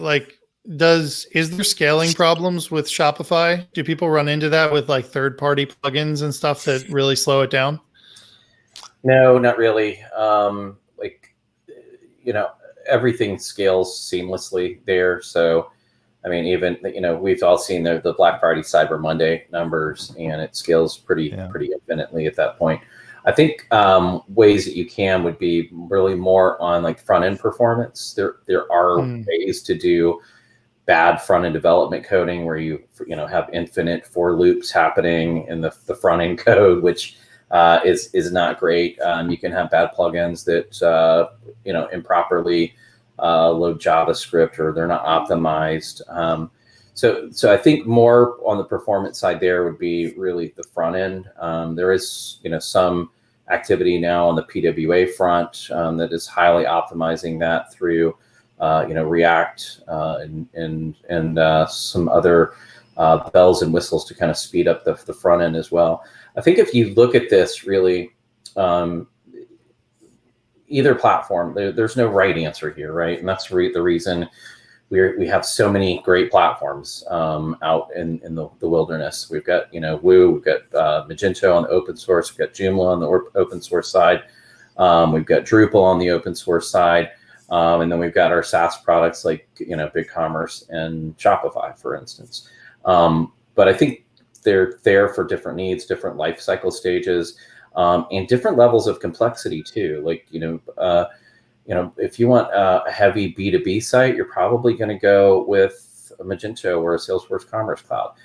is there scaling problems with Shopify? Do people run into that with like third-party plugins and stuff that really slow it down? No, not really. Everything scales seamlessly there. So, I mean, even, we've all seen the Black Friday, Cyber Monday numbers, and it scales pretty infinitely at that point. I think ways that you can would be really more on like front end performance. There are ways to do bad front end development coding where you have infinite for loops happening in the front end code, which is not great. You can have bad plugins that improperly load JavaScript, or they're not optimized. So I think more on the performance side there would be really the front end. There is some activity now on the PWA front that is highly optimizing that through React and some other bells and whistles to kind of speed up the front end as well. I think if you look at this really, either platform, there's no right answer here, right? And that's the reason we have so many great platforms out in the wilderness. We've got Woo, we've got Magento on the open source, we've got Joomla on the open source side, we've got Drupal on the open source side, and then we've got our SaaS products like BigCommerce and Shopify, for instance. But I think they're there for different needs, different life cycle stages, and different levels of complexity too. Like if you want a heavy B2B site, you're probably going to go with a Magento or a Salesforce Commerce Cloud.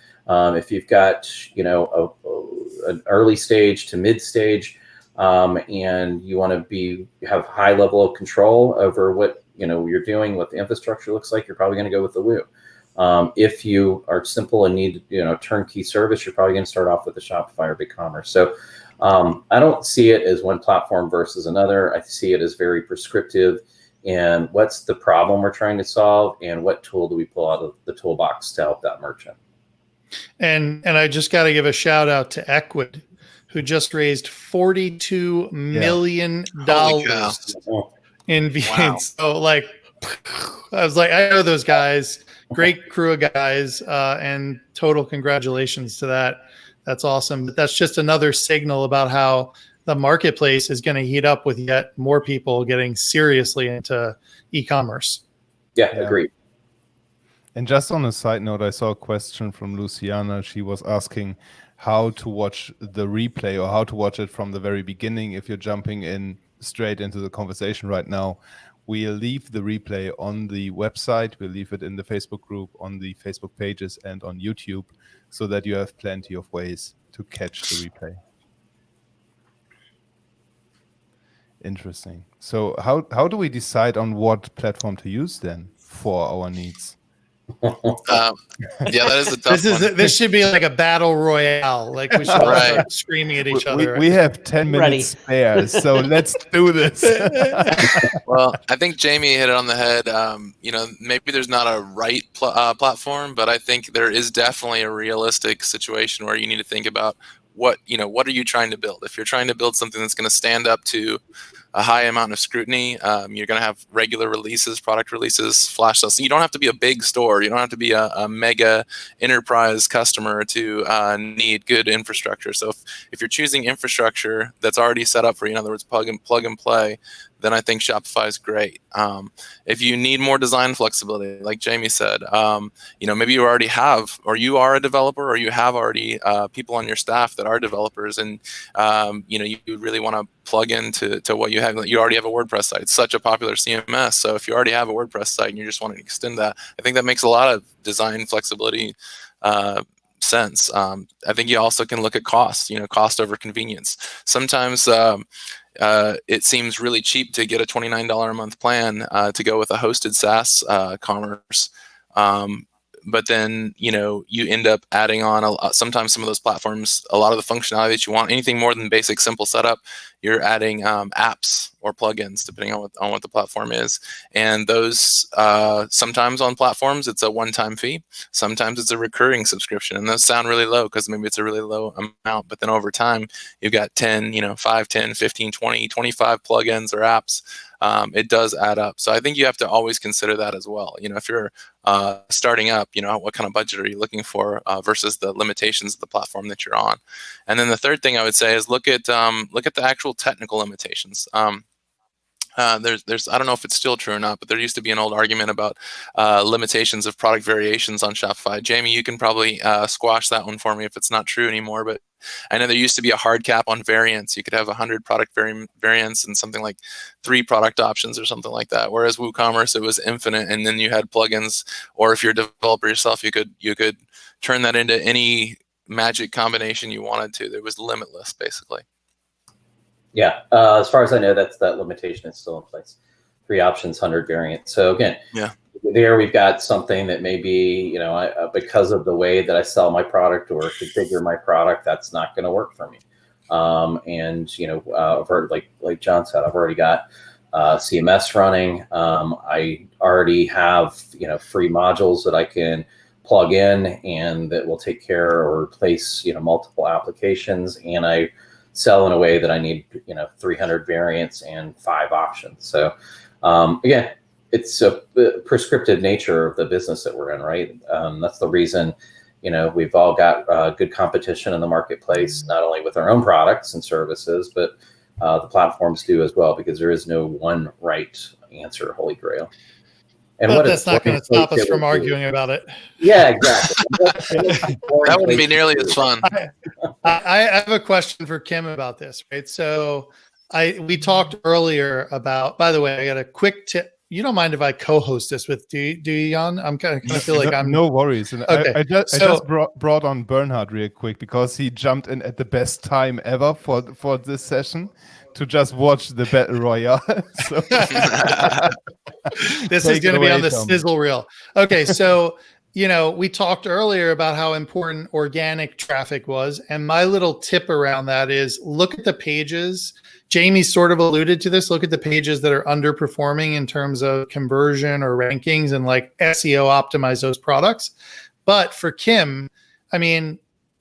If you've got an early stage to mid stage, and you want to have high level of control over what you're doing, what the infrastructure looks like, you're probably going to go with the Woo. If you are simple and need turnkey service, you're probably going to start off with the Shopify or BigCommerce. So I don't see it as one platform versus another. I see it as very prescriptive. And what's the problem we're trying to solve, and what tool do we pull out of the toolbox to help that merchant? And I just got to give a shout out to Econ, who just raised $42 million Holy cow. in V8. Wow. So like, I was like, I know those guys, great crew of guys, and total congratulations to that. That's awesome. But that's just another signal about how the marketplace is going to heat up with yet more people getting seriously into e-commerce. Yeah, agreed. And just on a side note, I saw a question from Luciana. She was asking how to watch the replay or how to watch it from the very beginning. If you're jumping in straight into the conversation right now, we'll leave the replay on the website. We'll leave it in the Facebook group, on the Facebook pages, and on YouTube, so that you have plenty of ways to catch the replay. Interesting. So how do we decide on what platform to use then for our needs? Yeah, that is a tough one. This should be like a battle royale. Like we should all start screaming at each other. We have 10 minutes spare, so let's do this. Well, I think Jamie hit it on the head. Maybe there's not a right platform, but I think there is definitely a realistic situation where you need to think about what are you trying to build? If you're trying to build something that's going to stand up to a high amount of scrutiny, you're going to have regular releases, product releases, flash sales. So you don't have to be a big store. You don't have to be a mega enterprise customer to need good infrastructure. So if you're choosing infrastructure that's already set up for you, in other words, plug and play, then I think Shopify is great. If you need more design flexibility, like Jamie said, maybe you already have, or you are a developer, or you have already people on your staff that are developers, and you really want to plug into what you have. You already have a WordPress site. It's such a popular CMS. So if you already have a WordPress site and you just want to extend that, I think that makes a lot of design flexibility sense. I think you also can look at cost, cost over convenience. Sometimes it seems really cheap to get a $29 a month plan to go with a hosted SaaS commerce. But then, you end up adding on sometimes some of those platforms, a lot of the functionality that you want. Anything more than basic, simple setup, you're adding apps or plugins, depending on what the platform is. And those sometimes on platforms, it's a one-time fee. Sometimes it's a recurring subscription. And those sound really low because maybe it's a really low amount. But then over time, you've got 5, 10, 15, 20, 25 plugins or apps. It does add up. So I think you have to always consider that as well. If you're starting up, what kind of budget are you looking for versus the limitations of the platform that you're on. And then the third thing I would say is look at the actual technical limitations. There's I don't know if it's still true or not, but there used to be an old argument about limitations of product variations on Shopify. Jamie, you can probably squash that one for me if it's not true anymore, but I know there used to be a hard cap on variants. You could have 100 product variants and something like 3 product options or something like that. Whereas WooCommerce, it was infinite, and then you had plugins, or if you're a developer yourself, you could turn that into any magic combination you wanted to. It was limitless, basically. Yeah, as far as I know, that limitation is still in place. 3 options, 100 variants. So again, there we've got something that maybe, because of the way that I sell my product or configure my product, that's not going to work for me. I've heard, like John said, I've already got CMS running. I already have, free modules that I can plug in and that will take care or replace, multiple applications. And I sell in a way that I need, 300 variants and 5 options. So again, it's a prescriptive nature of the business that we're in, right? That's the reason, we've all got good competition in the marketplace, not only with our own products and services, but the platforms do as well, because there is no one right answer, holy grail. And but that's not going to stop us from arguing about it. Yeah, exactly. That wouldn't be nearly as fun. I have a question for Kim about this, right? So we talked earlier about, by the way, I got a quick tip. You don't mind if I co-host this with, do you, Jan? I'm kind of feel like I'm... No worries. And okay. I just brought on Bernhard real quick because he jumped in at the best time ever for this session to just watch the Battle Royale. So this is going to be on the sizzle reel. Okay, so we talked earlier about how important organic traffic was, and my little tip around that is look at the pages. Jamie sort of alluded to this. Look at the pages that are underperforming in terms of conversion or rankings, and SEO optimize those products. But for Kim,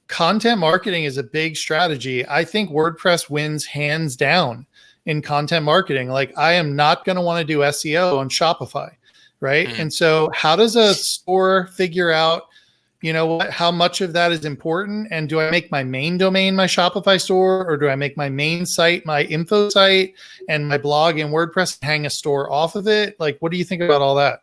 content marketing is a big strategy. I think WordPress wins hands down in content marketing. Like, I am not going to want to do SEO on Shopify, right? And so how does a store figure out, how much of that is important? And do I make my main domain my Shopify store, or do I make my main site my info site and my blog in WordPress and hang a store off of it? Like, what do you think about all that?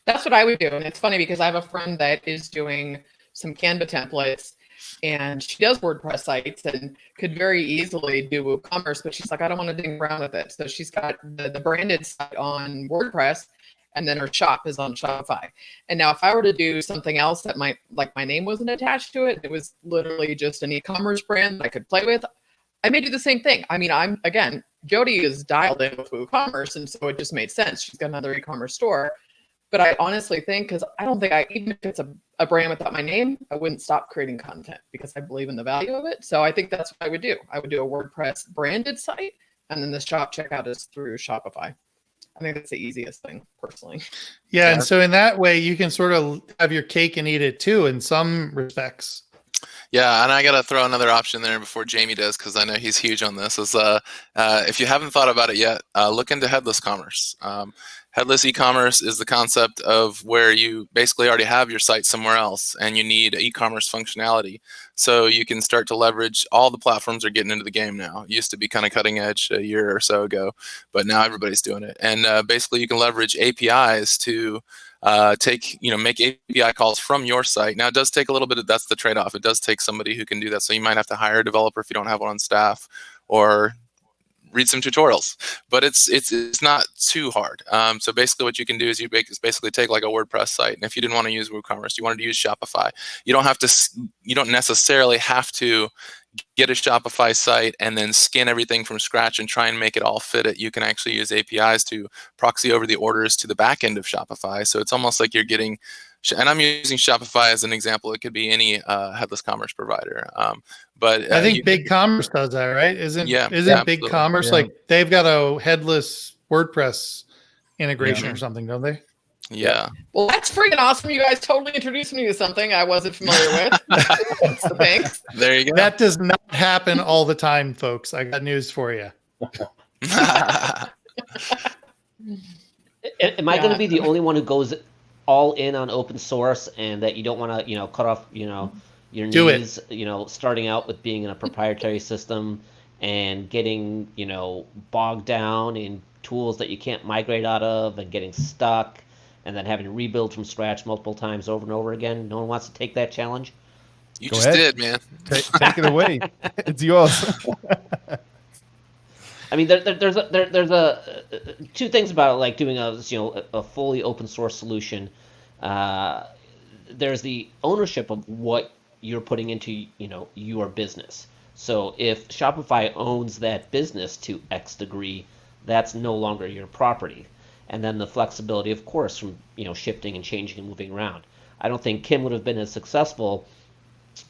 That's what I would do. And it's funny because I have a friend that is doing some Canva templates, and she does WordPress sites and could very easily do WooCommerce, but she's like, I don't want to ding around with it. So she's got the branded site on WordPress, and then her shop is on Shopify. And now if I were to do something else that might, like, my name wasn't attached to it, it was literally just an e-commerce brand that I could play with, I may do the same thing. I mean, Jody is dialed in with WooCommerce, and so it just made sense. She's got another e-commerce store. But I honestly think, because I don't think even if it's a brand without my name, I wouldn't stop creating content because I believe in the value of it. So I think that's what I would do. I would do a WordPress branded site, and then the shop checkout is through Shopify. I think that's the easiest thing, personally. Yeah. And so in that way, you can sort of have your cake and eat it too, in some respects. Yeah, and I got to throw another option there before Jamie does, because I know he's huge on this. Is if you haven't thought about it yet, look into headless commerce. Headless e-commerce is the concept of where you basically already have your site somewhere else and you need e-commerce functionality. So you can start to leverage, all the platforms are getting into the game now. It used to be kind of cutting edge a year or so ago, but now everybody's doing it. And basically you can leverage APIs to make API calls from your site. Now it does take a little bit that's the trade-off. It does take somebody who can do that. So you might have to hire a developer if you don't have one on staff, or read some tutorials, but it's not too hard. So basically what you can do is you basically take like a WordPress site, and if you didn't want to use WooCommerce, you wanted to use Shopify, you don't necessarily have to get a Shopify site and then skin everything from scratch and try and make it all fit it. You can actually use APIs to proxy over the orders to the back end of Shopify. So it's almost like you're getting, and I'm using Shopify as an example. It could be any headless commerce provider. But I think BigCommerce does that, right? Isn't BigCommerce like they've got a headless WordPress integration or something, don't they? Yeah. Well, that's freaking awesome. You guys totally introduced me to something I wasn't familiar with. So thanks. There you go. That does not happen all the time, folks. I got news for you. Am I going to be the only one who goes all in on open source, and that you don't want to, cut off, your knees, starting out with being in a proprietary system and getting, bogged down in tools that you can't migrate out of and getting stuck and then having to rebuild from scratch multiple times over and over again? No one wants to take that challenge? You Go just ahead. Did, man. Take it away. It's yours. I mean, there's two things about it, like doing a fully open source solution. There's the ownership of what you're putting into your business. So if Shopify owns that business to X degree, that's no longer your property. And then the flexibility, of course, from shifting and changing and moving around. I don't think Kim would have been as successful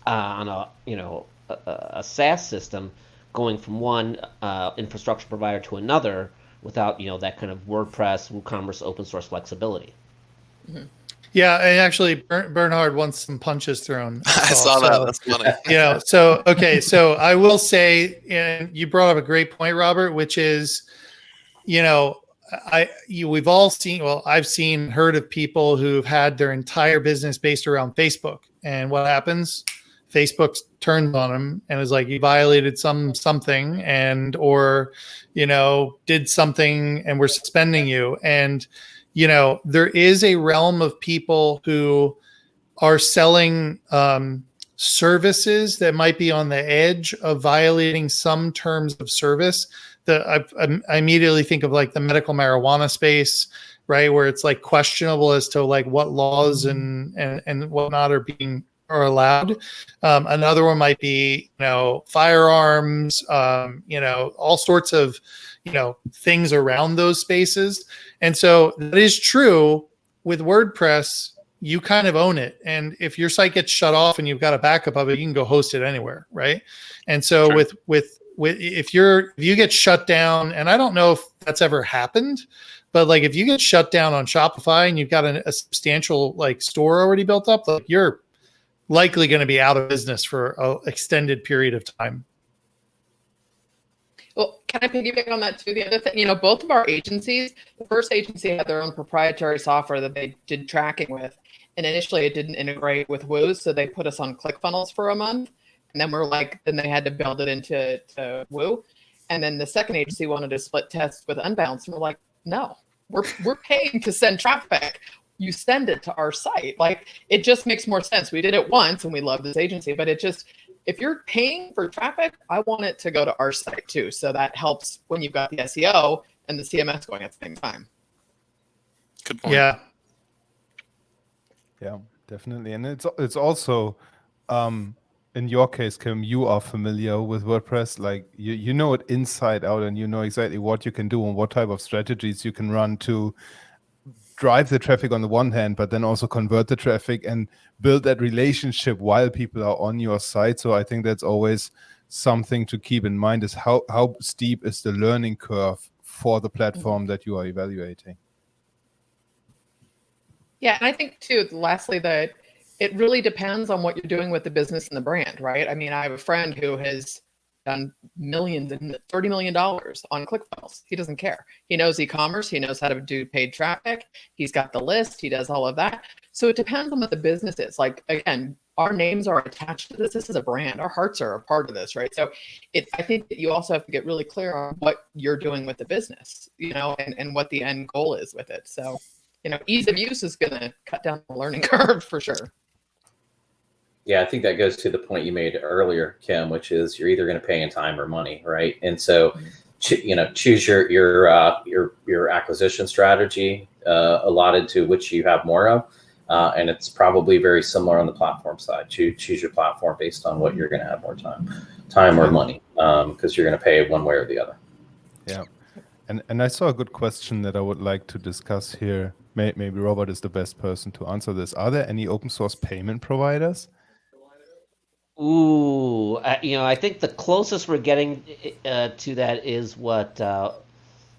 on a SaaS system going from one infrastructure provider to another without that kind of WordPress, WooCommerce, open source flexibility. Mm-hmm. Yeah, and actually, Bernhard wants some punches thrown. I saw that. That's funny. So I will say, and you brought up a great point, Robert, which is, we've all seen. Well, I've heard of people who've had their entire business based around Facebook, and what happens? Facebook turns on them and is like, you violated something, or did something, and we're suspending you. And there is a realm of people who are selling services that might be on the edge of violating some terms of service. I immediately think of like the medical marijuana space, right, where it's like questionable as to like what laws and whatnot are allowed. Another one might be firearms, all sorts of things around those spaces. And so that is true with WordPress. You kind of own it. And if your site gets shut off and you've got a backup of it, you can go host it anywhere. Right. And so sure. with if you get shut down, and I don't know if that's ever happened, but like if you get shut down on Shopify and you've got a substantial like store already built up, like you're likely going to be out of business for an extended period of time. Well, can I piggyback on that too? The other thing, both of our agencies, the first agency had their own proprietary software that they did tracking with. And initially it didn't integrate with Woo. So they put us on ClickFunnels for a month. And then then they had to build it into Woo. And then the second agency wanted to split test with Unbounce. And we're like, no, we're paying to send traffic. You send it to our site. Like, it just makes more sense. We did it once and we love this agency, but if you're paying for traffic, I want it to go to our site too. So that helps when you've got the SEO and the CMS going at the same time. Good point. Yeah. Yeah, definitely. And it's also, in your case, Kim, you are familiar with WordPress. Like, you know it inside out, and you know exactly what you can do and what type of strategies you can run to drive the traffic on the one hand, but then also convert the traffic and build that relationship while people are on your site. So I think that's always something to keep in mind, is how steep is the learning curve for the platform that you are evaluating. Yeah, and I think too, lastly, that it really depends on what you're doing with the business and the brand, right? I mean, I have a friend who has done millions and $30 million on ClickFunnels. He doesn't care. He knows e-commerce. He knows how to do paid traffic. He's got the list. He does all of that. So it depends on what the business is. Like, again, our names are attached to this. This is a brand. Our hearts are a part of this, right? So I think that you also have to get really clear on what you're doing with the business, and what the end goal is with it. So, ease of use is going to cut down the learning curve for sure. Yeah, I think that goes to the point you made earlier, Kim, which is you're either going to pay in time or money, right? And so, choose your acquisition strategy allotted to which you have more of, and it's probably very similar on the platform side. Choose your platform based on what you're going to have more time or money, because you're going to pay one way or the other. Yeah, and I saw a good question that I would like to discuss here. Maybe Robert is the best person to answer this. Are there any open source payment providers? Ooh, I think the closest we're getting to that is what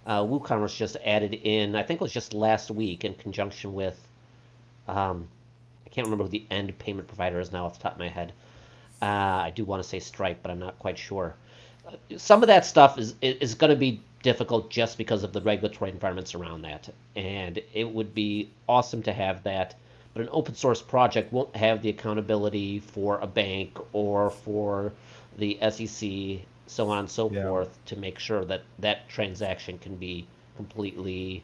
WooCommerce just added in. I think it was just last week in conjunction with, I can't remember who the end payment provider is now off the top of my head. I do want to say Stripe, but I'm not quite sure. Some of that stuff is going to be difficult just because of the regulatory environments around that, and it would be awesome to have that. But an open source project won't have the accountability for a bank or for the SEC, so on and so forth, to make sure that that transaction can be completely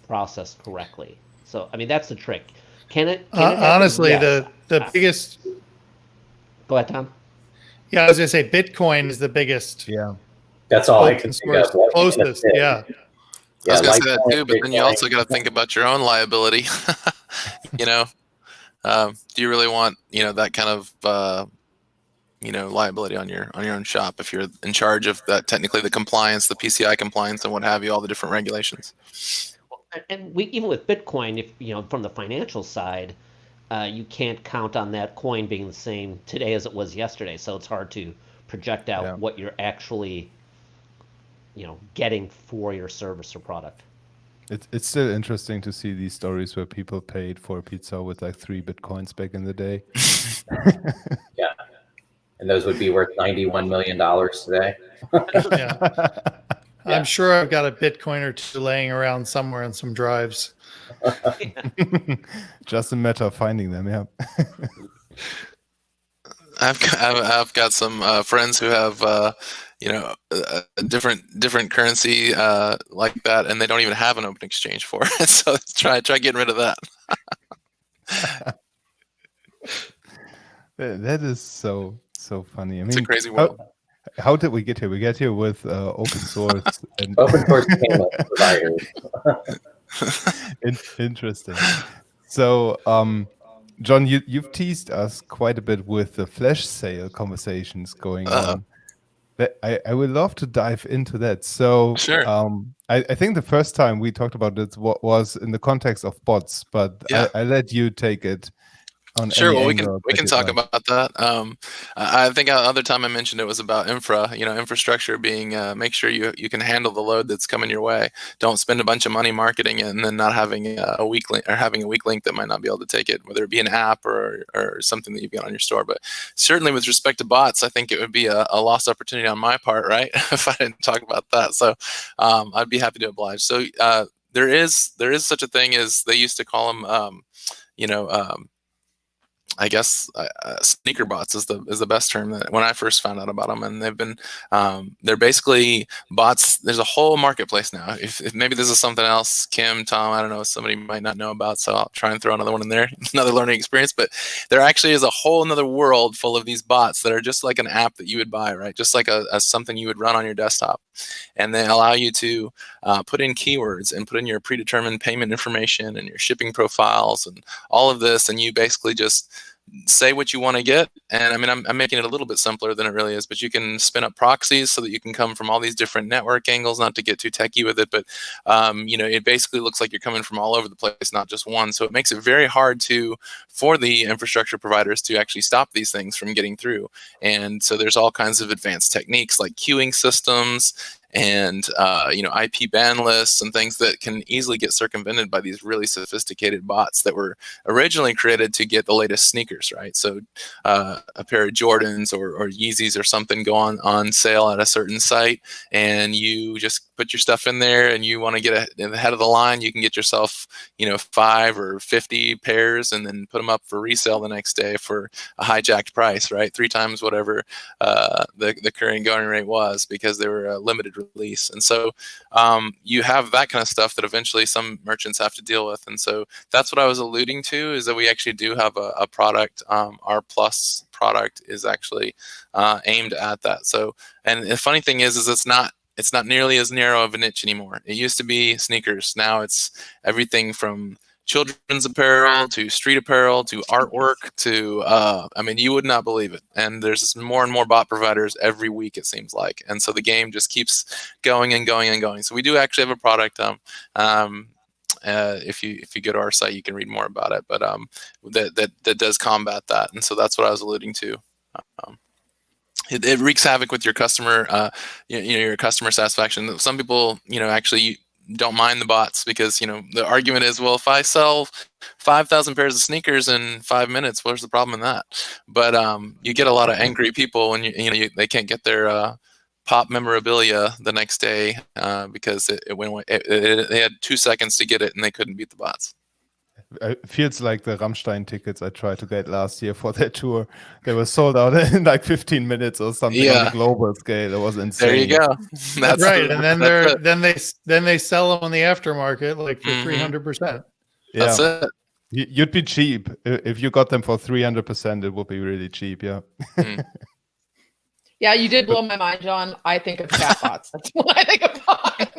processed correctly. So, I mean, that's the trick. Can it honestly, yes. the biggest... Go ahead, Tom. Yeah, I was going to say Bitcoin is the biggest. Yeah. That's all I can think of. Closest, yeah. I was going to say that too, but then you also got to think about your own liability. Do you really want that kind of liability on your own shop if you're in charge of that, technically the compliance, the PCI compliance, and what have you, all the different regulations? And even with Bitcoin, if from the financial side, you can't count on that coin being the same today as it was yesterday. So it's hard to project out what you're actually getting for your service or product. It's still interesting to see these stories where people paid for a pizza with like 3 Bitcoins back in the day. Yeah. And those would be worth $91 million today. Yeah. I'm sure I've got a Bitcoin or two laying around somewhere on some drives. Just a matter of finding them, yeah. I've got some friends who have a different currency like that, and they don't even have an open exchange for it. So try getting rid of that. That is so funny. I mean, It's a crazy world. How did we get here? We get here with open source and Open source payment providers. Interesting. So, John, you've teased us quite a bit with the flash sale conversations going on. I would love to dive into that. So, sure. I think the first time we talked about this was in the context of bots, but I let you take it. on Sure. any Well, angle we that can you'd talk like. about that. I think other time I mentioned it was about infrastructure being make sure you can handle the load that's coming your way. Don't spend a bunch of money marketing it and then not having a weak link, or having a weak link that might not be able to take it, whether it be an app or something that you've got on your store. But certainly with respect to bots, I think it would be a lost opportunity on my part, right? If I didn't talk about that. So I'd be happy to oblige. So there is such a thing as they used to call them. You know. I guess sneaker bots is the best term that when I first found out about them, and they're basically bots. There's a whole marketplace now. If maybe this is something else, Kim, Tom, I don't know, somebody might not know about, so I'll try and throw another one in there, another learning experience. But there actually is a whole another world full of these bots that are just like an app that you would buy, right? Just like a something you would run on your desktop, and they allow you to put in keywords and put in your predetermined payment information and your shipping profiles and all of this, and you basically just say what you want to get. And I mean, I'm making it a little bit simpler than it really is, but you can spin up proxies so that you can come from all these different network angles, not to get too techie with it, but it basically looks like you're coming from all over the place, not just one. So it makes it very hard for the infrastructure providers to actually stop these things from getting through. And so there's all kinds of advanced techniques like queuing systems and IP ban lists and things that can easily get circumvented by these really sophisticated bots that were originally created to get the latest sneakers, right? So a pair of Jordans or Yeezys or something go on sale at a certain site, and you just put your stuff in there, and you want to get ahead of the line. You can get yourself 5 or 50 pairs and then put them up for resale the next day for a hijacked price, right? 3 times whatever the current going rate was, because they were a limited release. And so you have that kind of stuff that eventually some merchants have to deal with. And so that's what I was alluding to, is that we actually do have a product. Our Plus product is actually aimed at that. So, and the funny thing is it's not nearly as narrow of a niche anymore. It used to be sneakers. Now it's everything from children's apparel to street apparel to artwork to you would not believe it. And there's more and more bot providers every week, it seems like. And so the game just keeps going and going and going. So we do actually have a product. If you go to our site, you can read more about it. But that does combat that. And so that's what I was alluding to. It wreaks havoc with your customer, your customer satisfaction. Some people, actually don't mind the bots because, the argument is, well, if I sell 5,000 pairs of sneakers in 5 minutes, what's the problem in that? But you get a lot of angry people when they can't get their pop memorabilia the next day because they had 2 seconds to get it and they couldn't beat the bots. It feels like the Rammstein tickets I tried to get last year for their tour. They were sold out in like 15 minutes or something on the global scale. It was insane. There you go. That's right. And then they sell them on the aftermarket like for 300%. Yeah. That's it. You'd be cheap. If you got them for 300%, it would be really cheap. Yeah. Yeah, you did blow my mind, John. I think of chatbots. That's what I think of bots.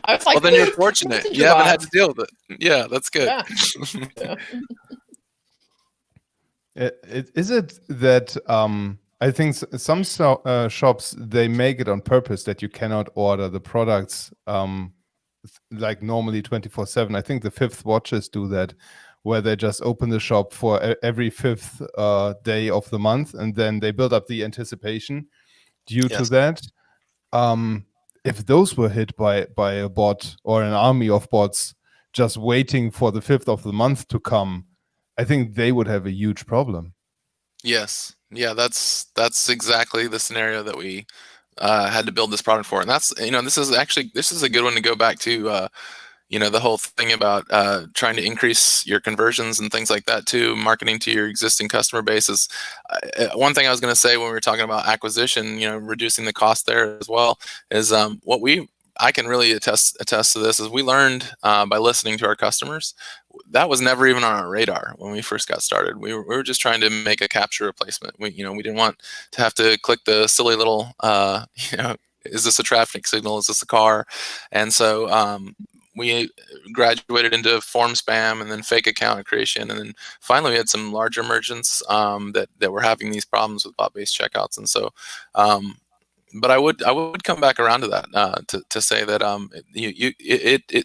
I was like, well, then you're fortunate. You haven't had to deal with it. Yeah, that's good. Yeah. Is it that I think some shops, they make it on purpose that you cannot order the products like normally 24/7. I think the Fifth Watches do that, where they just open the shop for every 5th day of the month, and then they build up the anticipation due to that. If those were hit by a bot or an army of bots just waiting for the 5th of the month to come, I think they would have a huge problem. Yes. Yeah, that's exactly the scenario that we had to build this product for. And that's, this is a good one to go back to, the whole thing about trying to increase your conversions and things like that too, marketing to your existing customer base is one thing I was going to say when we were talking about acquisition, reducing the cost there as well, is I can really attest to this, is we learned by listening to our customers. That was never even on our radar when we first got started. We were just trying to make a capture replacement. We didn't want to have to click the silly little, is this a traffic signal? Is this a car? And so we graduated into form spam and then fake account creation. And then finally we had some larger merchants that were having these problems with bot-based checkouts. And so, but I would come back around to that to say that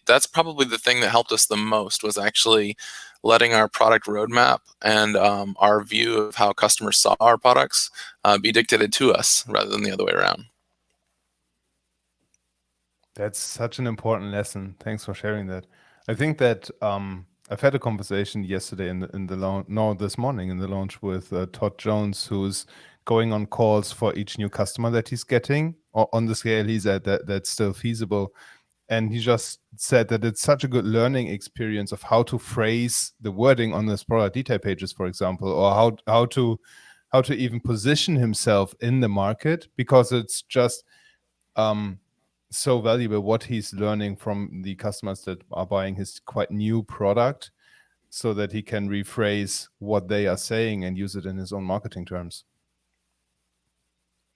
that's probably the thing that helped us the most, was actually letting our product roadmap and our view of how customers saw our products be dictated to us rather than the other way around. That's such an important lesson. Thanks for sharing that. I think that I've had a conversation yesterday this morning in the launch with Todd Jones, who's going on calls for each new customer that he's getting, or on the scale he's at that's still feasible. And he just said that it's such a good learning experience of how to phrase the wording on his product detail pages, for example, or how to even position himself in the market, because it's just so valuable what he's learning from the customers that are buying his quite new product, so that he can rephrase what they are saying and use it in his own marketing terms.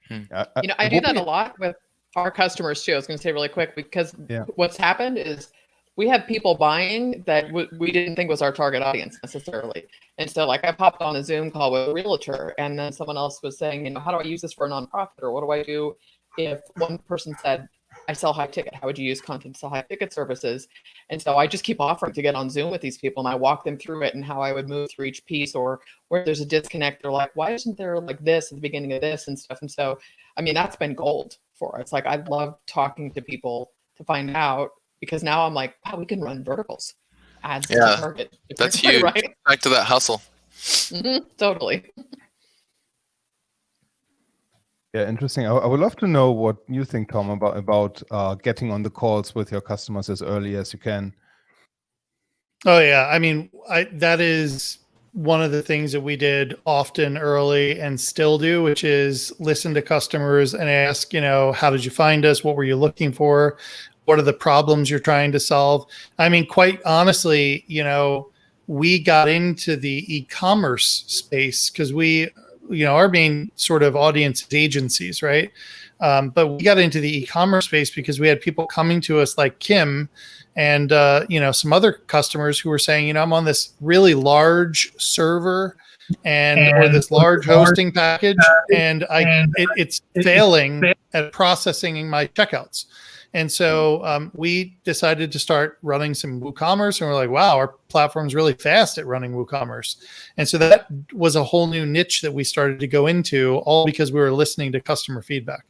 I do that a lot with our customers too. I was going to say really quick, because what's happened is we have people buying that we didn't think was our target audience necessarily. And so like I popped on a Zoom call with a realtor, and then someone else was saying, how do I use this for a nonprofit? Or what do I do if one person said, I sell high ticket, how would you use content to sell high ticket services? And so I just keep offering to get on Zoom with these people, and I walk them through it and how I would move through each piece, or where there's a disconnect, or like, why isn't there like this at the beginning of this and stuff? And so, I mean, that's been gold for us. Like I love talking to people to find out, because now I'm like, wow, we can run verticals ads to target. That's huge. Right? Back to that hustle. Totally. Yeah, interesting. I would love to know what you think, Tom, about getting on the calls with your customers as early as you can. Oh yeah, I mean, that is one of the things that we did often early and still do, which is listen to customers and ask, how did you find us? What were you looking for? What are the problems you're trying to solve? I mean, quite honestly, we got into the e-commerce space because our main sort of audience is agencies, right? But we got into the e-commerce space because we had people coming to us like Kim and, some other customers who were saying, I'm on this really large server or this large hosting package, and it's failing at processing my checkouts. And so we decided to start running some WooCommerce, and we're like, wow, our platform's really fast at running WooCommerce. And so that was a whole new niche that we started to go into, all because we were listening to customer feedback.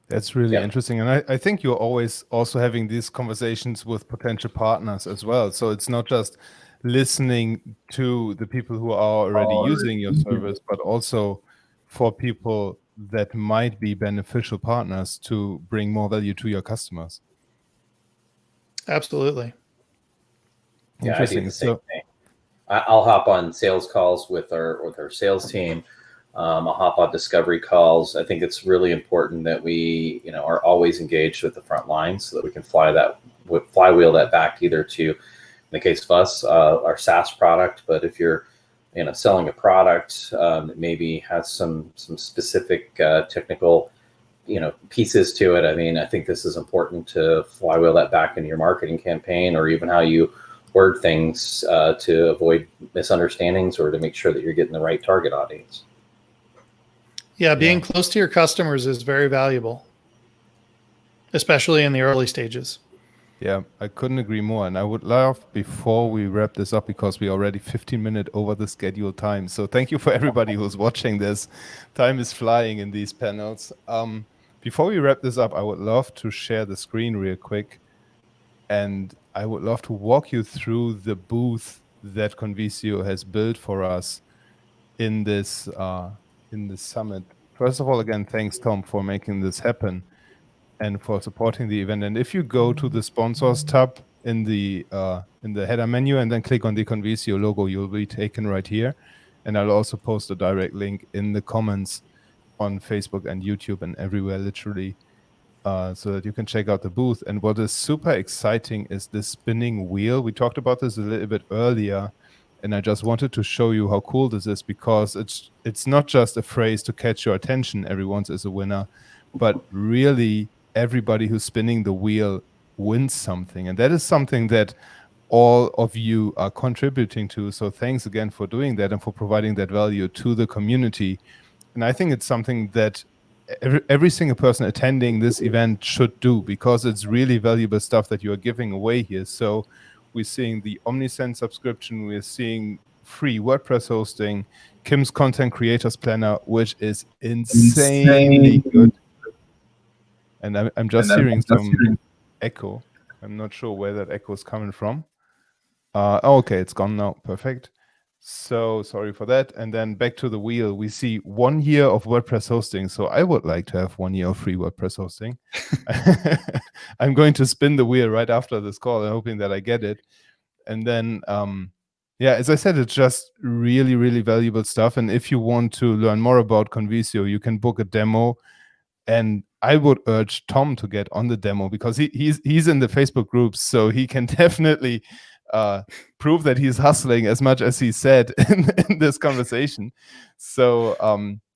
That's really interesting. And I think you're always also having these conversations with potential partners as well. So it's not just listening to the people who are already using your service, but also for people that might be beneficial partners to bring more value to your customers. Absolutely. Yeah, I do the same thing. I'll hop on sales calls with our sales team. I'll hop on discovery calls. I think it's really important that we, are always engaged with the front lines so that we can flywheel that back either to, in the case of us, our SaaS product. But if you're, selling a product that maybe has some specific technical, pieces to it. I mean, I think this is important to flywheel that back into your marketing campaign, or even how you word things to avoid misunderstandings or to make sure that you're getting the right target audience. Yeah, being close to your customers is very valuable, especially in the early stages. Yeah, I couldn't agree more. And I would love, before we wrap this up, because we're already 15 minutes over the scheduled time. So thank you for everybody who's watching this. Time is flying in these panels. Before we wrap this up, I would love to share the screen real quick. And I would love to walk you through the booth that Convisio has built for us in this summit. First of all, again, thanks, Tom, for making this happen and for supporting the event. And if you go to the sponsors tab in the header menu and then click on the Convisio logo, you'll be taken right here. And I'll also post a direct link in the comments on Facebook and YouTube and everywhere, literally, so that you can check out the booth. And what is super exciting is the spinning wheel. We talked about this a little bit earlier, and I just wanted to show you how cool this is, because it's not just a phrase to catch your attention, everyone is a winner, but really everybody who's spinning the wheel wins something. And that is something that all of you are contributing to. So thanks again for doing that and for providing that value to the community. And I think it's something that every single person attending this event should do, because it's really valuable stuff that you are giving away here. So we're seeing the OmniSend subscription, we're seeing free WordPress hosting, Kim's Content Creators Planner, which is insanely good. And I'm just hearing some echo. I'm not sure where that echo is coming from. Okay, it's gone now. Perfect. So sorry for that. And then back to the wheel, we see 1 year of WordPress hosting. So I would like to have 1 year of free WordPress hosting. I'm going to spin the wheel right after this call and hoping that I get it. And then, yeah, as I said, it's just really, really valuable stuff. And if you want to learn more about Convisio, you can book a demo. And I would urge Tom to get on the demo because he's in the Facebook groups, so he can definitely prove that he's hustling as much as he said in this conversation. So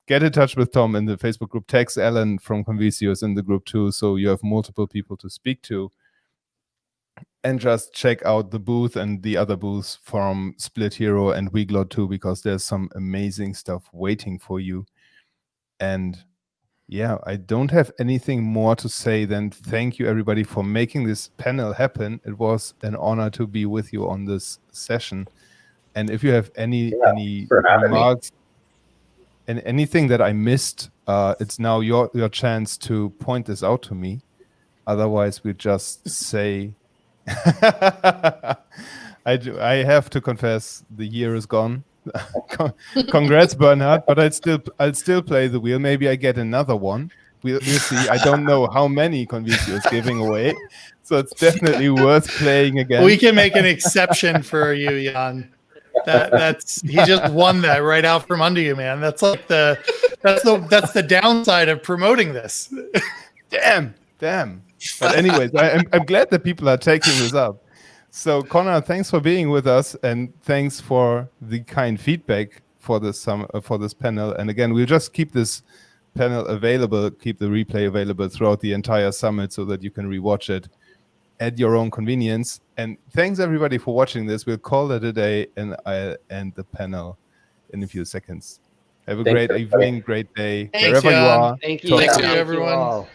get in touch with Tom in the Facebook group. Tex Allen from Convisio is in the group too, so you have multiple people to speak to. And just check out the booth and the other booths from Split Hero and Weglot too, because there's some amazing stuff waiting for you. And yeah, I don't have anything more to say than thank you everybody for making this panel happen. It was an honor to be with you on this session. And if you have any remarks and anything that I missed, it's now your chance to point this out to me. Otherwise, we just say I have to confess the year is gone. Congrats, Bernhard, but I'll still play the wheel. Maybe I get another one. We'll see. I don't know how many Convisio is giving away, so it's definitely worth playing again. We can make an exception for you, Jan. He just won that right out from under you, man. That's like that's the downside of promoting this. Damn. But anyways, I'm glad that people are taking this up. So, Connor, thanks for being with us, and thanks for the kind feedback for this panel. And again, we'll just keep this panel available, keep the replay available throughout the entire summit so that you can rewatch it at your own convenience. And thanks everybody for watching this. We'll call it a day, and I'll end the panel in a few seconds. Have a great evening, great day, Thanks, wherever you Jan. are. Thank you. Thanks, Thank you, Jan. everyone.